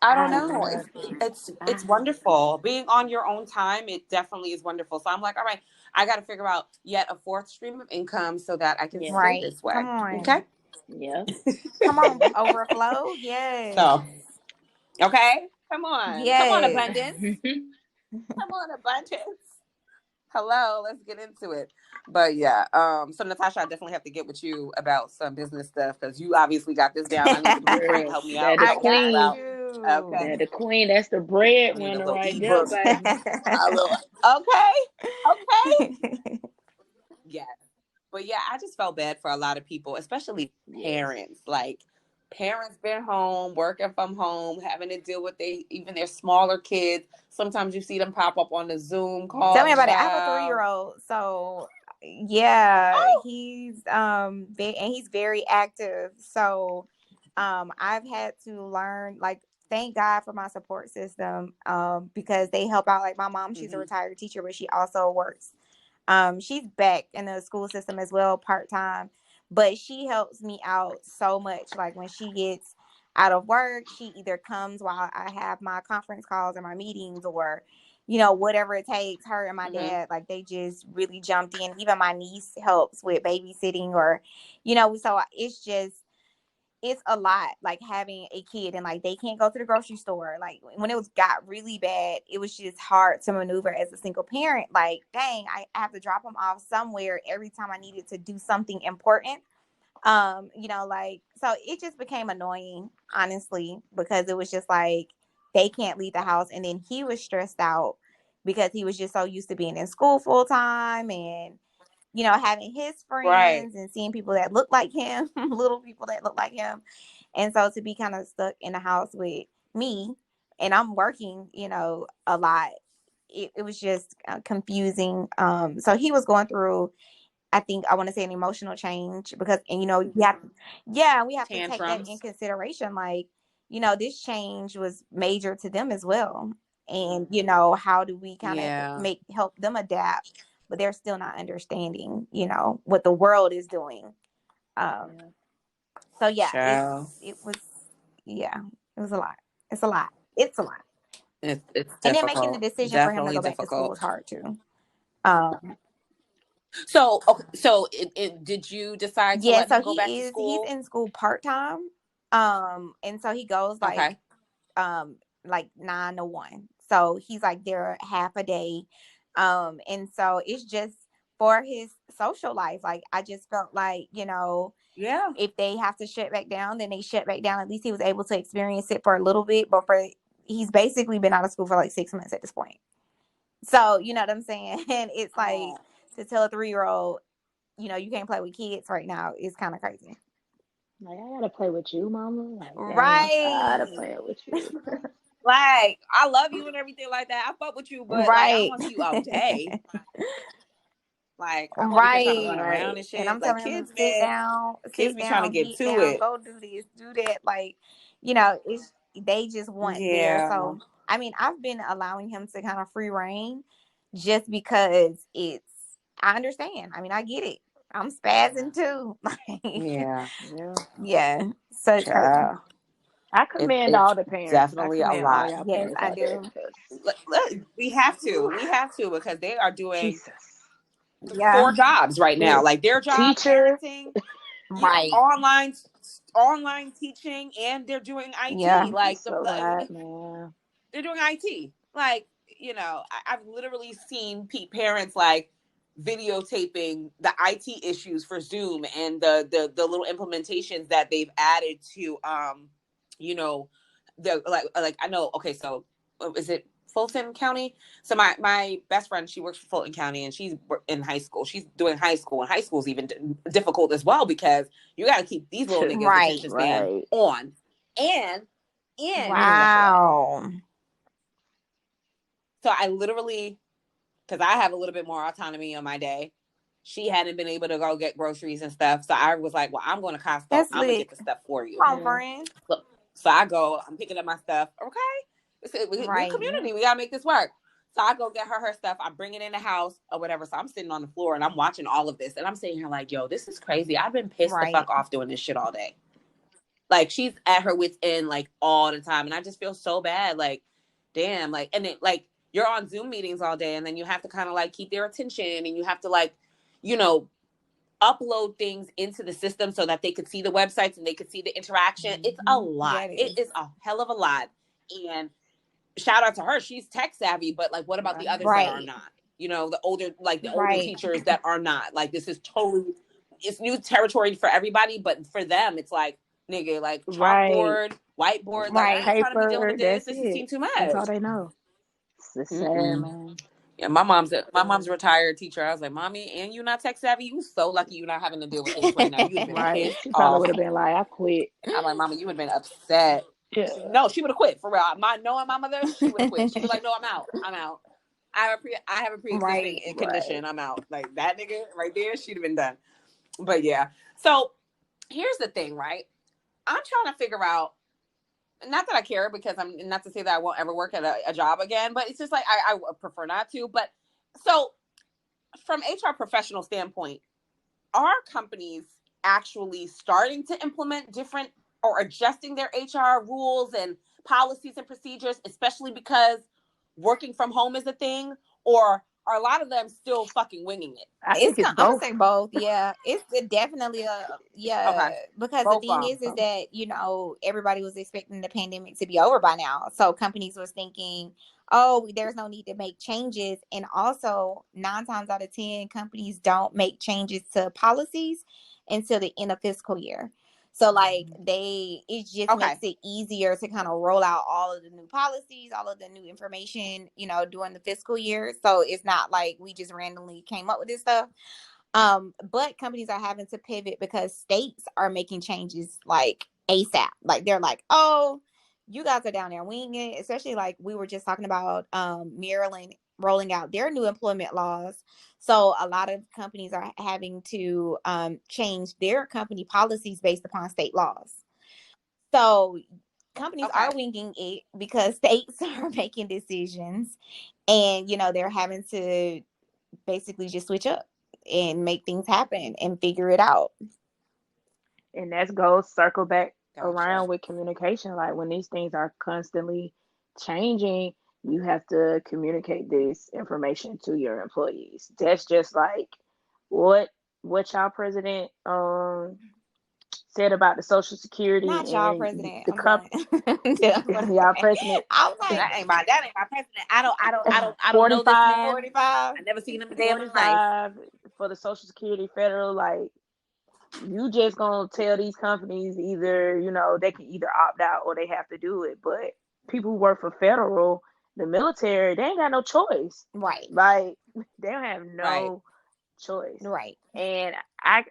I don't I know. love it. It's wonderful. Being on your own time, it definitely is wonderful. So I'm like, all right, I got to figure out yet a fourth stream of income so that I can Yeah. stay Right. this way. Come on. Okay. Yeah. Come on, overflow. Yes. So, okay. Come on, Yes. abundance. Come on, abundance. Hello, let's get into it. But yeah, so Natasha, I definitely have to get with you about some business stuff because you obviously got this down. I need some people to Girl, help me that out, the I help me got figure queen. out. you. Okay. That the queen. That's the I need a breadwinner little right there, ebook. baby. A little, okay. Okay. Yes. But yeah, I just felt bad for a lot of people, especially Yes. parents. Like, parents been home, working from home, having to deal with even their smaller kids. Sometimes you see them pop up on the Zoom Tell call, me about it. I have a child. 3-year-old. So yeah, Oh. he's and he's very active. So I've had to learn, like, thank God for my support system, because they help out. Like, my mom, she's a Mm-hmm. retired teacher, but she also works. She's back in the school system as well, part-time, but she helps me out so much. Like, when she gets out of work, she either comes while I have my conference calls or my meetings, or whatever it takes. Her and my Mm-hmm. dad, like, they just really jumped in. Even my niece helps with babysitting, or so it's a lot, like, having a kid, and like they can't go to the grocery store. Like, when got really bad, it was just hard to maneuver as a single parent. Like, dang, I have to drop them off somewhere every time I needed to do something important. Like, so it just became annoying, honestly, because it was just like they can't leave the house, and then he was stressed out because he was just so used to being in school full time, and having his Right. friends and seeing people that look like him, little people that look like him. And so to be kind of stuck in the house with me, and I'm working, a lot, it was just confusing. So he was going through, I think, I want to say, an emotional change, because, and we have to take that in Tantrums. consideration. Like, this change was major to them as well. And, how do we kind of Yeah. help them adapt, but they're still not understanding, what the world is doing. Yeah. So yeah, Child. it was, yeah, it was a lot. It's a lot. It's a lot. It's And then making the difficult. decision for him to Definitely go back to school difficult. was hard too. Um, So, okay, so did you decide to yeah, let so him go back to he's school? in school part-time. And so he goes Okay. like 9 to 1. So he's like there half a day. And so it's just for his social life. Like, I just felt like, Yeah. if they have to shut back down, then they shut back down. At least he was able to experience it for a little bit, but he's basically been out of school for like 6 months at this point. So, you know what I'm saying? And it's like, Oh. to tell a 3-year-old, you can't play with kids right now, is kind of crazy. Like, I gotta play with you, mama. Like, dang, I'm tired of Right. playing with you. Like, I love you and everything like that. I fuck with you, but like, I don't Right. want to see you all day. Like, I'm over here trying to run Right. around Right. and And shit. I'm Like, telling him to kids, man, kids sit be trying to down, get get to down, it. go do this, do that. Like, they just want there. Yeah. So, I mean, I've been allowing him to kind of free reign, just because I understand. I mean, I get it. I'm spazzing too. Like, Yeah. Yeah. yeah. So it's crazy. Child. I commend It's all the parents. I definitely a commend all lot. y'all Yes, parents I out there do. because, Look, we have to. whew, We have to because they are doing Jesus. Yeah. 4 jobs right now. Yes. Like, their job, Teacher. parenting, Right. online teaching, and they're doing Yeah. IT. Like, It's a lot, man. they're doing IT. Like, I've literally seen parents like videotaping the IT issues for Zoom and the little implementations that they've added to you know the like I know. Okay, so is it Fulton County? So my best friend, she works for Fulton County, and she's in high school. She's doing high school, and high school is even difficult as well because you got to keep these little niggas Right. attention span Right. on. And in yesterday. Wow. So I literally, because I have a little bit more autonomy on my day, she hadn't been able to go get groceries and stuff. So I was like, well, I'm going to Costco. That's I'm going to lit. get the stuff for you. Come on, friend. So I go, I'm picking up my stuff. Okay. We're a Right. community. We got to make this work. So I go get her stuff. I bring it in the house or whatever. So I'm sitting on the floor and I'm watching all of this. And I'm sitting here like, yo, this is crazy. I've been pissed the Right. fuck off doing this shit all day. Like, she's at her wit's end, like, all the time. And I just feel so bad. Like, damn. Like, and it, like, you're on Zoom meetings all day. And then you have to kind of, like, keep their attention. And you have to, like, you know, upload things into the system so that they could see the websites and they could see the interaction. It's a lot. Yeah, it is a hell of a lot. And shout out to her. She's tech savvy, but like, what about the others that are not? You know, the older teachers that are not. Like, this is totally, it's new territory for everybody, but for them, it's like, nigga, like chalkboard, whiteboard, like, I ain't trying to be dealing with this. This seems too much. That's all they know. It's the sad, man. Yeah, my mom's a retired teacher. I was like, Mommy, and you not tech savvy? You so lucky you're not having to deal with this right now. You'd have been Right. pissed She probably off. would have been like, I quit. I'm like, Mama, you would have been upset. Yeah. No, she would have quit for real. Knowing my mother, she would have quit. She'd be like, no, I'm out. I have a pre-existing condition. I'm out. Like, that nigga right there, she'd have been done. But yeah. So here's the thing, right? I'm trying to figure out, not that I care, because I'm not to say that I won't ever work at a job again, but it's just like, I prefer not to. But so from HR professional standpoint, are companies actually starting to implement different or adjusting their HR rules and policies and procedures, especially because working from home is a thing? Or are a lot of them still fucking winging it? I'm gonna say both. Yeah, it's definitely Okay. Because Both the thing is that, you know, everybody was expecting the pandemic to be over by now, so companies was thinking, oh, there's no need to make changes. And also, 9 times out of 10, companies don't make changes to policies until the end of fiscal year. So like it just makes it easier to kind of roll out all of the new policies, all of the new information, you know, during the fiscal year. So it's not like we just randomly came up with this stuff. But companies are having to pivot because states are making changes like ASAP. Like, they're like, oh, you guys are down there winging it. Especially like we were just talking about Maryland rolling out their new employment laws. So a lot of companies are having to change their company policies based upon state laws. So companies are winging it because states are making decisions, and, you know, they're having to basically just switch up and make things happen and figure it out. And that goes circle back around with communication. Like, when these things are constantly changing, you have to communicate this information to your employees. That's just like what y'all president said about the Social Security. Not y'all president. The y'all president. I was like, that ain't my president. I don't know this man. 45. I never seen him a day in my life. For the Social Security federal, like, you just gonna tell these companies either, you know, they can either opt out or they have to do it. But people who work for federal, the military, they ain't got no choice. Right. Like, they don't have no choice. Right. And I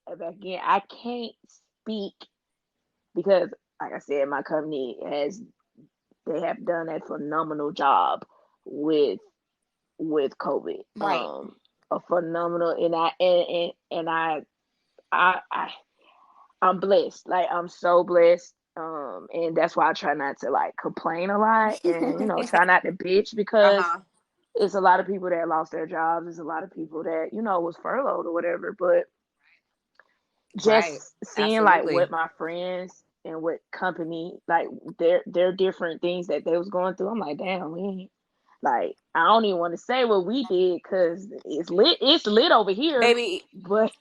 again, I can't speak because, like I said, my company they have done a phenomenal job with COVID. Right. A phenomenal, I'm blessed. Like, I'm so blessed. And that's why I try not to like complain a lot and, you know, try not to bitch, because it's a lot of people that lost their jobs. There's a lot of people that, you know, was furloughed or whatever. But just seeing like what my friends and what company, like their different things that they was going through, I'm like, damn, we ain't, like, I don't even want to say what we did because it's lit over here, baby. But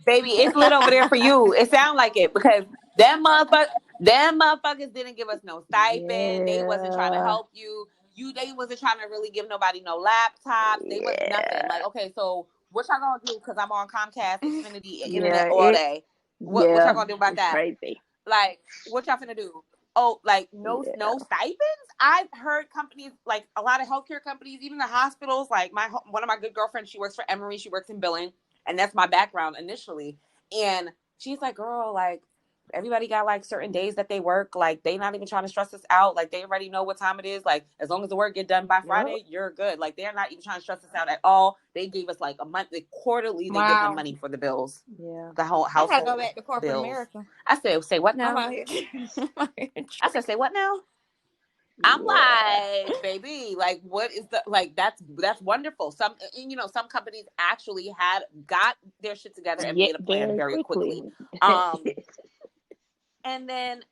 baby, it's lit over there for you. It sounds like it, because them motherfuckers didn't give us no stipend. Yeah. They wasn't trying to help you. They wasn't trying to really give nobody no laptops. They was nothing. Like, okay, so what y'all gonna do? Because I'm on Comcast, Xfinity, internet all day. What y'all gonna do about that? Crazy. Like, what y'all finna do? Oh, like, no stipends? I've heard companies, like a lot of healthcare companies, even the hospitals, like one of my good girlfriends, she works for Emory, she works in billing, and that's my background initially. And she's like, girl, like, everybody got like certain days that they work. Like they not even trying to stress us out. Like they already know what time it is. Like as long as the work get done by Yep. Friday, you're good. Like they're not even trying to stress us out at all. They gave us like a monthly, quarterly. They give them Wow. money for the bills, Yeah. the whole I gotta household go back to corporate bills. America. I said, say what I'm now? out here. I'm out here I said, say what now? I'm Yeah. like, baby, like, what is the like? That's wonderful. Some, you know, some companies actually got their shit together and Yeah, made a plan very very quickly. quickly. And then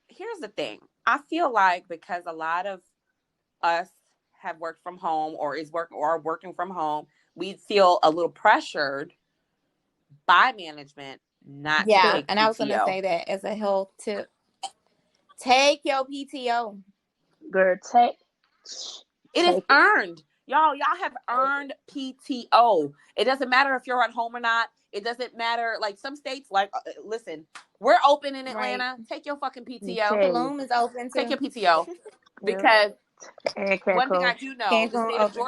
here's the thing. I feel like because a lot of us have worked from home or are working from home, we feel a little pressured by management not to Yeah, take and I was gonna PTO. say that as a health tip. Take your PTO. Girl, It is take it. earned. Y'all have earned PTO. It doesn't matter if you're at home or not. It doesn't matter. Like some states, like, listen, we're open in Right. Atlanta. Take your fucking Let me PTO. tell you. Tulum is open Take too. your PTO. Yeah. Because And one thing I Cancun. do know, Cancun open.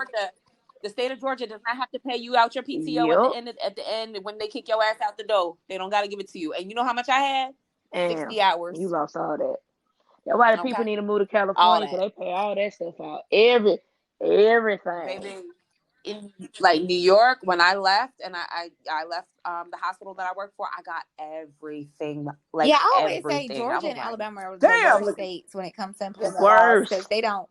The state of Georgia does not have to pay you out your PTO Yep. at the end when they kick your ass out the door. They don't got to give it to you. And you know how much I had? And 60 hours. you lost all that. That's why the people Okay. need to move to All California that. because they pay all that stuff out. Everything. Baby, in like New York, when I left and I left the hospital that I worked for, I got everything, like Yeah, I always say everything. I Georgia was and like, Alabama are the damn, worst look at states when it comes to The employment laws because worst. they don't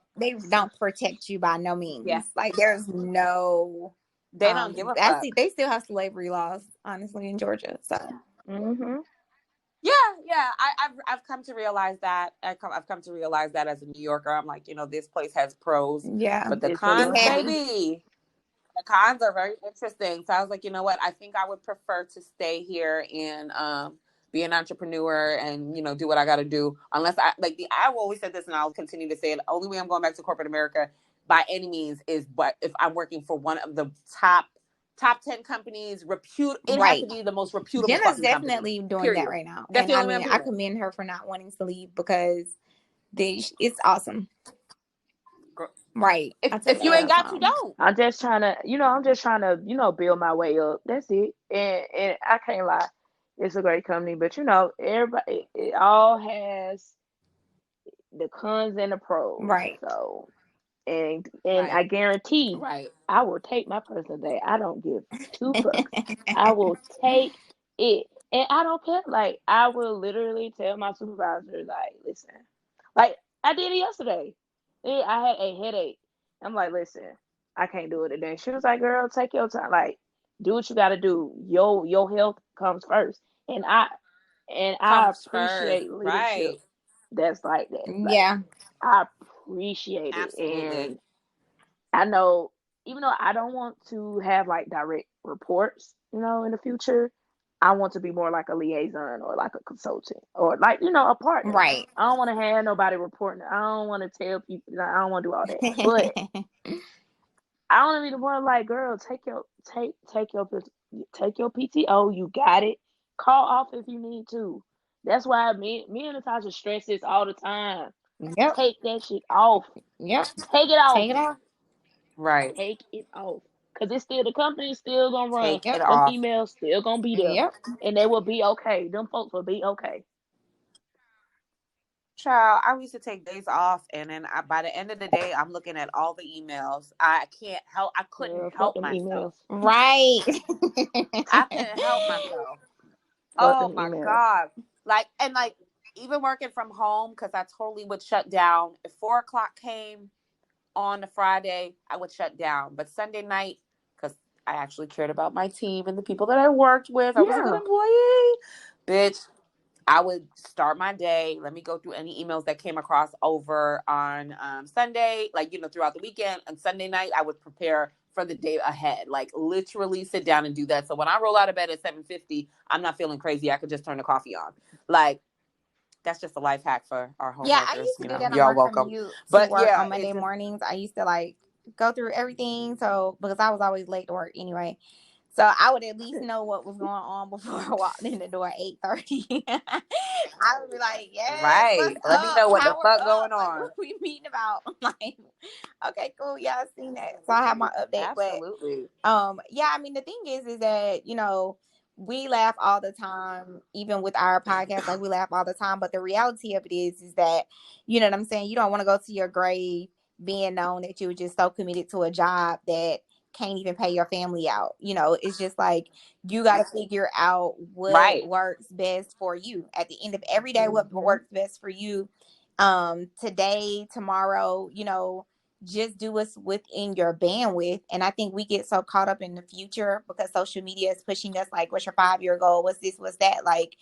protect you by no yeah, means. Like there's no they don't give a fuck. they still have slavery laws, honestly, in Georgia. So Mm-hmm. Yeah, yeah. I've come to realize that. I've come to realize that as a New Yorker, I'm like, you know, this place has pros, yeah, but the It's a be cons, little happy. baby, the cons are very interesting. So I was like, you know what? I think I would prefer to stay here and be an entrepreneur and do what I got to do. Unless I've always said this, and I'll continue to say it. The only way I'm going back to corporate America by any means is, but if I'm working for one of the top 10 companies, it has to Right. be the most reputable Jenna's fucking company. definitely doing that Period. right now. That's And the I only way I'm mean, I doing it. commend her for not wanting to leave because it's awesome. Right. I tell If her you that ain't all the got, you time. don't. I'm just trying to, build my way up. That's it. And I can't lie. It's a great company, but everybody, it all has the cons and the pros. Right. So, and Right. I guarantee Right. I will take my personal day. I don't give two fucks. I will take it. And I don't care. Like, I will literally tell my supervisor, like, listen, like, I did it yesterday. I had a headache. I'm like, listen, I can't do it today. She was like, girl, take your time. Like, do what you got to do. Your health comes first. And I Comes first. appreciate leadership Right. that's like that. Like, Yeah. I appreciate it. Absolutely. And I know, even though I don't want to have like direct reports, in the future, I want to be more like a liaison or like a consultant or like, a partner. Right. I don't want to have nobody reporting. I don't want to tell people. I don't want to do all that. But I want to be the one like, girl, take your PTO. You got it. Call off if you need to. That's why me and Natasha stress this all the time. Yep. Take that shit off. Yep. Take it off. Take it off. Right. Take it off. Cause it's still the company's still gonna run. Take it Yep. Them off. emails still gonna be there. Yep. And they will be okay. Them folks will be okay. Child, I used to take days off, and then by the end of the day, I'm looking at all the emails. I couldn't Girl, fuck help them myself. emails. Right. I couldn't help myself. Fuck Oh them my emails. God. Even working from home, because I totally would shut down. If 4 o'clock came on a Friday, I would shut down. But Sunday night, because I actually cared about my team and the people that I worked with, I was a good Yeah. employee. Bitch, I would start my day. Let me go through any emails that came across over on Sunday, throughout the weekend. And Sunday night, I would prepare for the day ahead. Like literally sit down and do that. So when I roll out of bed at 7:50, I'm not feeling crazy. I could just turn the coffee on. Like that's just a life hack for our home Yeah, I workers. used to do that on Y'all my welcome. commute to But work yeah, on it's Monday just mornings. I used to go through everything. So because I was always late to work anyway. So I would at least know what was going on before I walked in the door at 8:30. I would be like, yes, right. what's Let me up? know what the Power fuck up. going Like, on. what are we meeting about? Like, okay, cool. Yeah, I've seen that. So I have my update. But Absolutely. yeah, I mean the thing is that, we laugh all the time, even with our podcast, like we laugh all the time. But the reality of it is that, you know what I'm saying? You don't want to go to your grave being known that you were just so committed to a job that can't even pay your family out. You know, it's just like, you got to figure out what Right. works best for you at the end of every day, what works best for you. Today, tomorrow, you know, just do what's within your bandwidth. And I think we get so caught up in the future because social media is pushing us like, what's your 5-year goal? What's this? What's that? Like,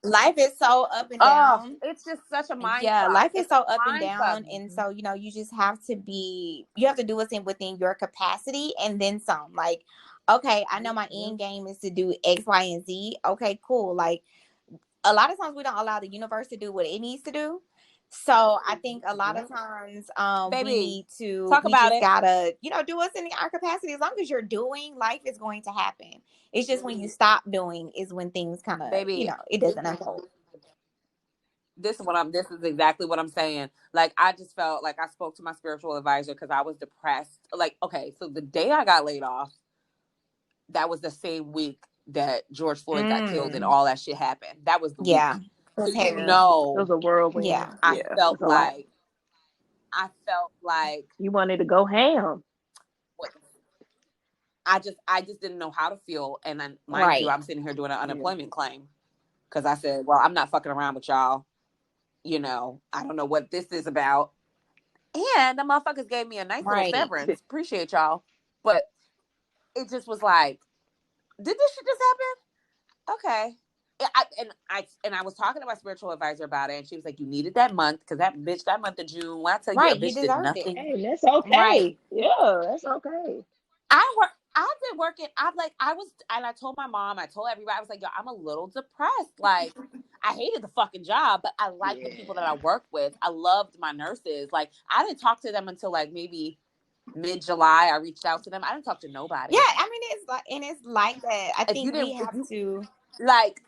life is so up and Oh, down. it's just such a mind Yeah, fuck. life is It's so a up and mind fuck. down. And so, you know, you just have to you have to do what's within your capacity and then some. Like, okay, I know my end game is to do X, Y, and Z. Okay, cool. Like, a lot of times we don't allow the universe to do what it needs to do. So I think a lot of times Baby, we about just it. gotta, you know, do what's in our capacity. As long as you're doing, life is going to happen. It's just when you stop doing is when things kind of, you Baby, know, it doesn't unfold. this is exactly what I'm saying. Like, I just felt like I spoke to my spiritual advisor because I was depressed. Like, okay, so the day I got laid off, that was the same week that George Floyd got killed and all that shit happened. That was the week. Yeah. It So was you heavy. It know, was a whirlwind. Yeah. I Yeah, it felt was a lot. like I felt like You wanted to go ham. what, I just didn't know how to feel. And then, mind you, Right. I'm sitting here doing an unemployment claim because I said, well, I'm not fucking around with y'all. You know, I don't know what this is about. And the motherfuckers gave me a nice little Right. severance. Appreciate y'all. But it just was like, did this shit just happen? Okay. I was talking to my spiritual advisor about it, and she was like, "You needed that month because that month of June, when I tell you, a Right. You bitch did deserved it. nothing. Hey, that's Right. okay. Yeah, that's okay. I've been working. And I told my mom, I told everybody, I was like, yo, I'm a little depressed. Like, I hated the fucking job, but I liked the people that I worked with. I loved my nurses. Like, I didn't talk to them until like maybe mid-July. I reached out to them. I didn't talk to nobody. Yeah. I mean, it's like that. I If you think we didn't, if have you to. like,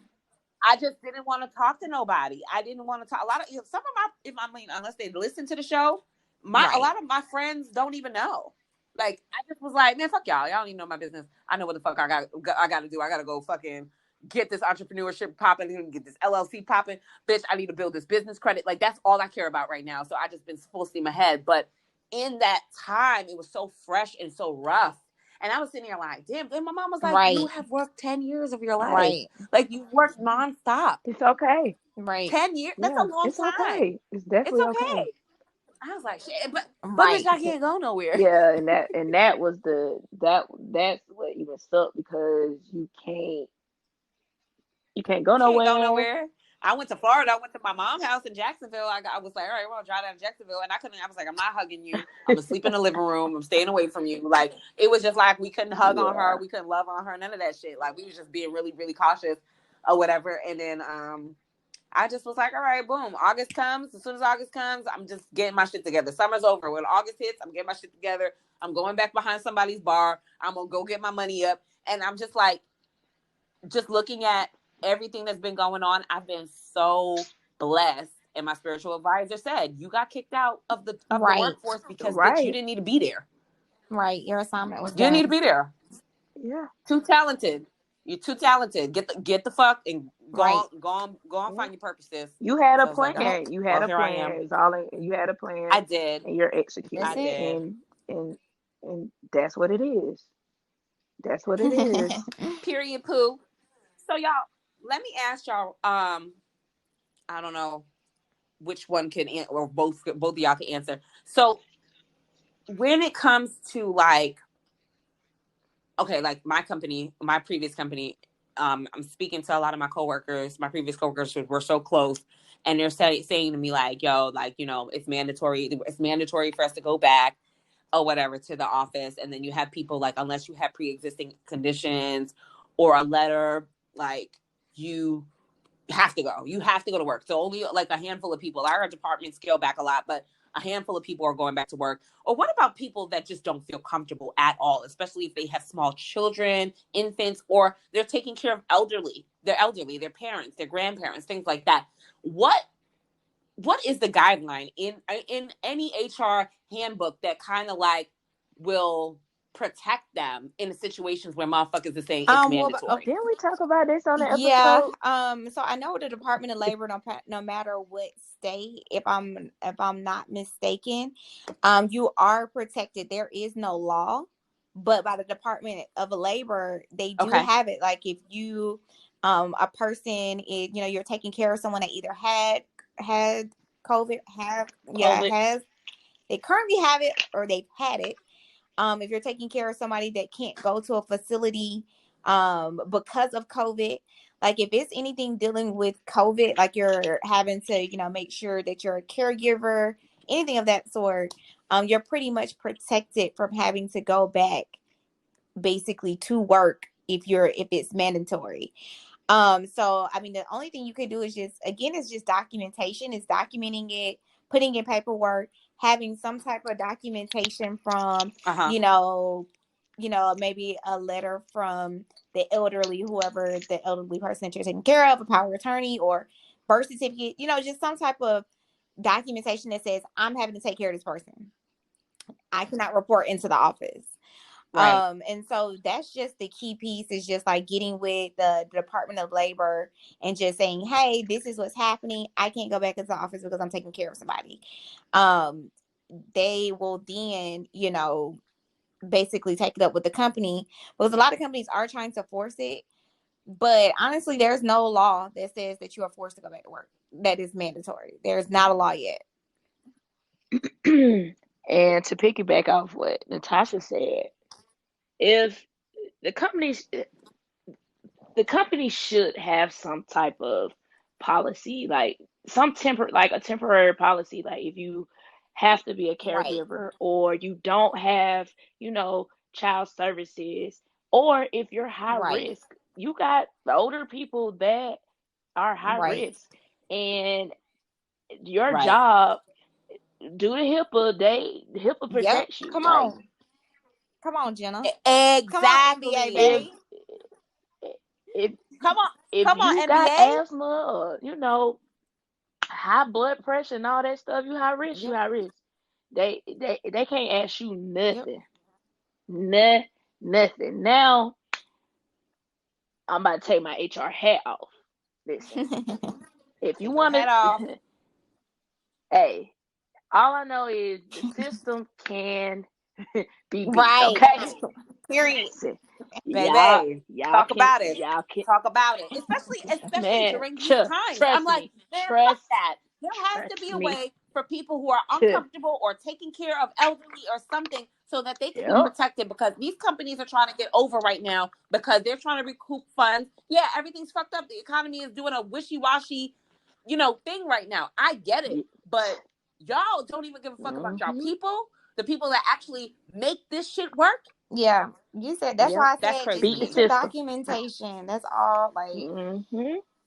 I just didn't want to talk to nobody. I didn't want to talk. A lot of some of my, if I mean, unless they listen to the show, a lot of my friends don't even know. Like, I just was like, man, fuck y'all. Y'all don't even know my business. I know what the fuck I got to do. I got to go fucking get this entrepreneurship popping, get this LLC popping. Bitch, I need to build this business credit. Like, that's all I care about right now. So I just been full steam ahead. But in that time, it was so fresh and so rough. And I was sitting here like, damn. Then my mom was like, you Right. have worked 10 years of your life. Right. Like, you worked nonstop. It's okay. Right. 10 years? That's Yeah, a long it's time. okay. It's It's definitely okay. okay. I was like, shit, but bitch, Right. I can't go nowhere. Yeah, and that was that's what even sucked because you can't go Can't go nowhere. nowhere. I went to Florida. I went to my mom's house in Jacksonville. I was like, all right, we're gonna drive down to Jacksonville, and I couldn't. I was like, I'm not hugging you. I'm gonna sleep in the living room. I'm staying away from you. Like, it was just like we couldn't hug on her. Yeah. We couldn't love on her. None of that shit. Like, we was just being really, really cautious or whatever. And then I just was like, all right, boom. August comes. As soon as August comes, I'm just getting my shit together. Summer's over. When August hits, I'm getting my shit together. I'm going back behind somebody's bar. I'm gonna go get my money up. And I'm just like, just looking at everything that's been going on, I've been so blessed. And my spiritual advisor said, you got kicked out of the Right. workforce because bitch, you Right. didn't need to be there. Right. Your assignment was You didn't need to done. be there. Yeah. Too talented. You're too talented. Get the fuck and Right. go on Yeah. find your purposes. You had a So I was like, Yep. plan. You well, had a here I am. plan. It's all you had a plan, I did. and you're That's executing I it. it. did. And that's what it is. That's what it is. Period poo. So y'all, let me ask y'all, I don't know which one can or both of y'all can answer. So when it comes to like, okay, like my company, my previous company, I'm speaking to a lot of my coworkers. My previous coworkers were so close, and they're saying to me like, "Yo, like, you know, it's mandatory. It's mandatory for us to go back or whatever to the office." And then you have people like, unless you have pre-existing conditions or a letter, like you have to go. You have to go to work. So only like a handful of people. Our department scaled back a lot, but a handful of people are going back to work. Or what about people that just don't feel comfortable at all, especially if they have small children, infants, or they're taking care of elderly. They're elderly, their parents, their grandparents, things like that. What is the guideline in any HR handbook that kind of like will protect them in situations where motherfuckers are saying it's mandatory? Didn't we talk about this on the Yeah. episode? So I know the Department of Labor, no matter what state, if I'm not mistaken, you are protected. There is no law, but by the Department of Labor, they do Okay. have it. Like if you, a person is, you're taking care of someone that either had COVID, they currently have it or they've had it. If you're taking care of somebody that can't go to a facility because of COVID, like if it's anything dealing with COVID, like you're having to, make sure that you're a caregiver, anything of that sort, you're pretty much protected from having to go back basically to work if it's mandatory. So I mean, the only thing you can do is just documentation. It's documenting it, putting in paperwork, having some type of documentation from, maybe a letter from the elderly, whoever the elderly person that you're taking care of, a power of attorney or birth certificate, just some type of documentation that says, I'm having to take care of this person. I cannot report into the office. Right. And so that's just the key piece, is just like getting with the Department of Labor and just saying, hey, this is what's happening. I can't go back into the office because I'm taking care of somebody. They will then, basically take it up with the company, because a lot of companies are trying to force it. But honestly, there's no law that says that you are forced to go back to work. That is mandatory. There's not a law yet. And to piggyback off what Natasha said, if the company should have some type of policy, like a temporary policy, like if you have to be a caregiver, or you don't have, child services, or if you're high risk, you got older people that are high risk, and your job, due to HIPAA protects you. Come on, Jenna. Exactly. Come on, NBA, baby. If you got NBA. asthma, or, high blood pressure and all that stuff, you high risk. They can't ask you nothing. Nothing. Now, I'm about to take my HR hat off. Listen, if you want to, hey, all I know is the system can be beat. Okay. Period. Baby, talk about it. Y'all can talk about it, especially man, during these times. I'm like, man, fuck that. There has to be a way for people who are uncomfortable or taking care of elderly or something, so that they can be protected, because these companies are trying to get over right now because they're trying to recoup funds. Yeah, everything's fucked up. The economy is doing a wishy-washy, thing right now. I get it, but y'all don't even give a fuck about y'all people, the people that actually make this shit work. Yeah, you said that's why I said crazy. just get your documentation. That's all. Like,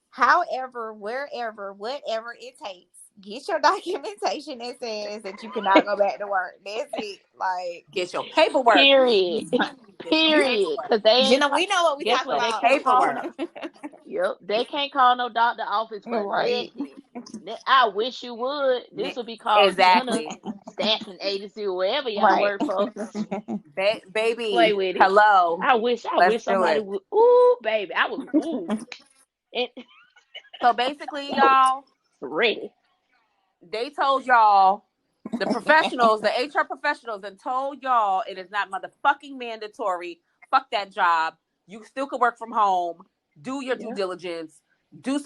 however, wherever, whatever it takes, get your documentation that says that you cannot go back to work. That's it. Like, get your paperwork. Period. Because Jenna, we know what we talking about. Paperwork. They can't call no doctor office for nothing. I wish you would. This would be called Jenna Staffing Agency or wherever y'all work, folks. Baby, play with it. Hello. I wish somebody would. Ooh, baby, I would. Ooh. So basically, y'all, ready. They told y'all, the professionals, the HR professionals, and told y'all it is not motherfucking mandatory. Fuck that job. You still could work from home. Do your due diligence. Do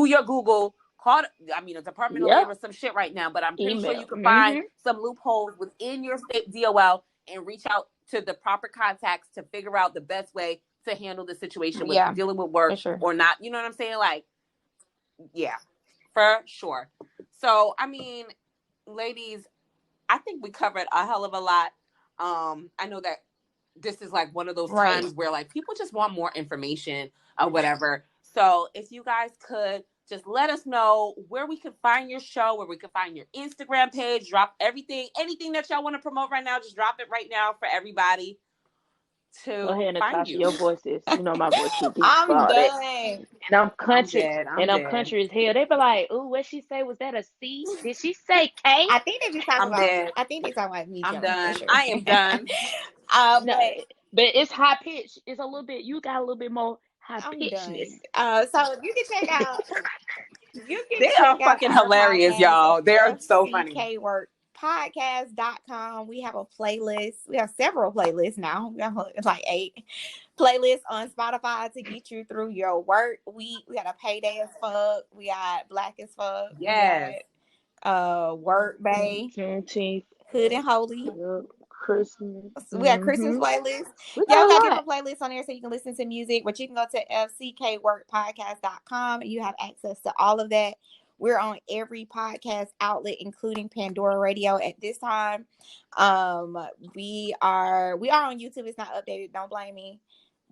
your Google. Call, the Department of Labor, some shit right now, but I'm pretty sure you can find some loopholes within your state DOL and reach out to the proper contacts to figure out the best way to handle the situation with dealing with work or not. You know what I'm saying? Like, yeah, for sure. So, ladies, I think we covered a hell of a lot. I know that this is like one of those times where like people just want more information or whatever. So if you guys could just let us know where we can find your show, where we can find your Instagram page, drop anything that y'all want to promote right now, just drop it right now for everybody. Go to ahead, find Natasha. you. Your voice is, you know, my voice too deep for I'm all that. done. And I'm I'm country, dead. I'm and I'm dead. country as hell. They be like, "Ooh, what she say? Was that a C? Did she say K?" I think they're just talking I'm about. dead. I think they're talking about me, I'm Jenna, for done. sure. I am done. No, But but it's high pitch. It's a little bit. You got a little bit more high I'm pitchness. done. So you can check out. You can They are check out fucking our hilarious, podcast y'all. at They are so funny. fckworkpodcast.com. We have a playlist. We have several playlists now. We have like 8 playlists on Spotify to get you through your work week. We got a payday as fuck. We got black as fuck. Yes. We got work bay, Juneteenth, hood and holy. Christmas. We got Christmas playlists. We Yeah, got we a got lot. different playlists on there so you can listen to music, but you can go to fckworkpodcast.com and you have access to all of that. We're on every podcast outlet, including Pandora Radio at this time. We are on YouTube. It's not updated. Don't blame me,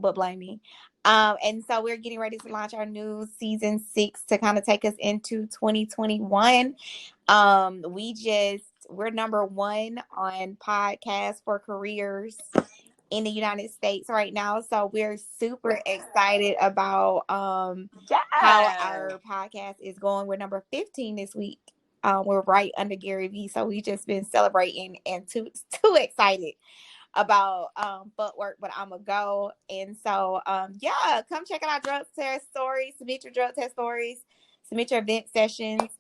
but blame me. And so we're getting ready to launch our new season 6 to kind of take us into 2021. We're number 1 on podcasts for careers in the United States right now. So we're super excited about how our podcast is going. We're number 15 this week. We're right under Gary Vee. So we just been celebrating and too excited about footwork, but I'm gonna go. And so yeah, come check out our drug test stories, submit your drug test stories, submit your event sessions.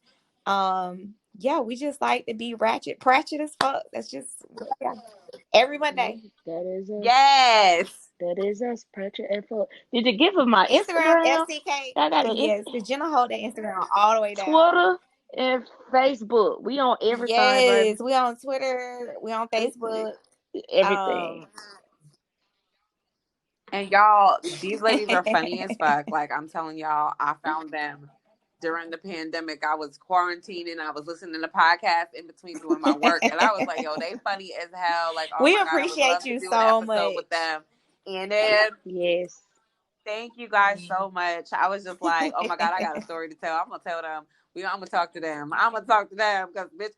Yeah, we just like to be pratchett as fuck. That's just every Monday. That is us. Yes. That is us, Pratchett and Full. Did you give him my Instagram Instagram? FCK. I got it. Yes, did Jenna hold that Instagram all the way down? Twitter and Facebook. We on everything, Yes, baby. we on Twitter, we on Facebook. Everything. And y'all, these ladies are funny as fuck. Like, I'm telling y'all, I found them during the pandemic. I was quarantining. I was listening to podcasts in between doing my work. And I was like, yo, they funny as hell. Like, oh We my God, I would appreciate love to you do an so episode much. with them. And then, Yes. thank you guys so much. I was just like, oh my God, I got a story to tell. I'm going to tell them. I'm going to talk to them. I'm going to talk to them because, bitch,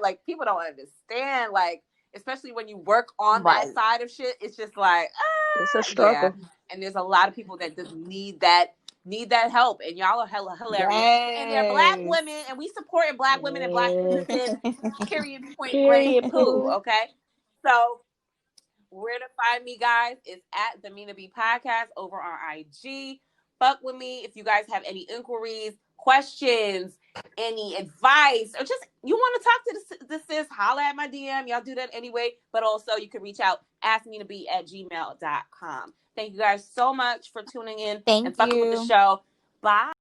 like, people don't understand. Like, especially when you work on that side of shit, it's just like, it's a struggle. Yeah. And there's a lot of people that just need that help, and y'all are hella hilarious. Yes. And they're Black women, and we supporting Black women and Black businesses. Period. Point Period. blank. Poo. Okay. So where to find me, guys, is at the Mina B Podcast over on IG. Fuck with me if you guys have any inquiries, questions, any advice, or just you want to talk to the sis, holla at my DM. Y'all do that anyway. But also you can reach out, askminaB@gmail.com. Thank you guys so much for tuning in Thank and fucking with the you. show. Bye.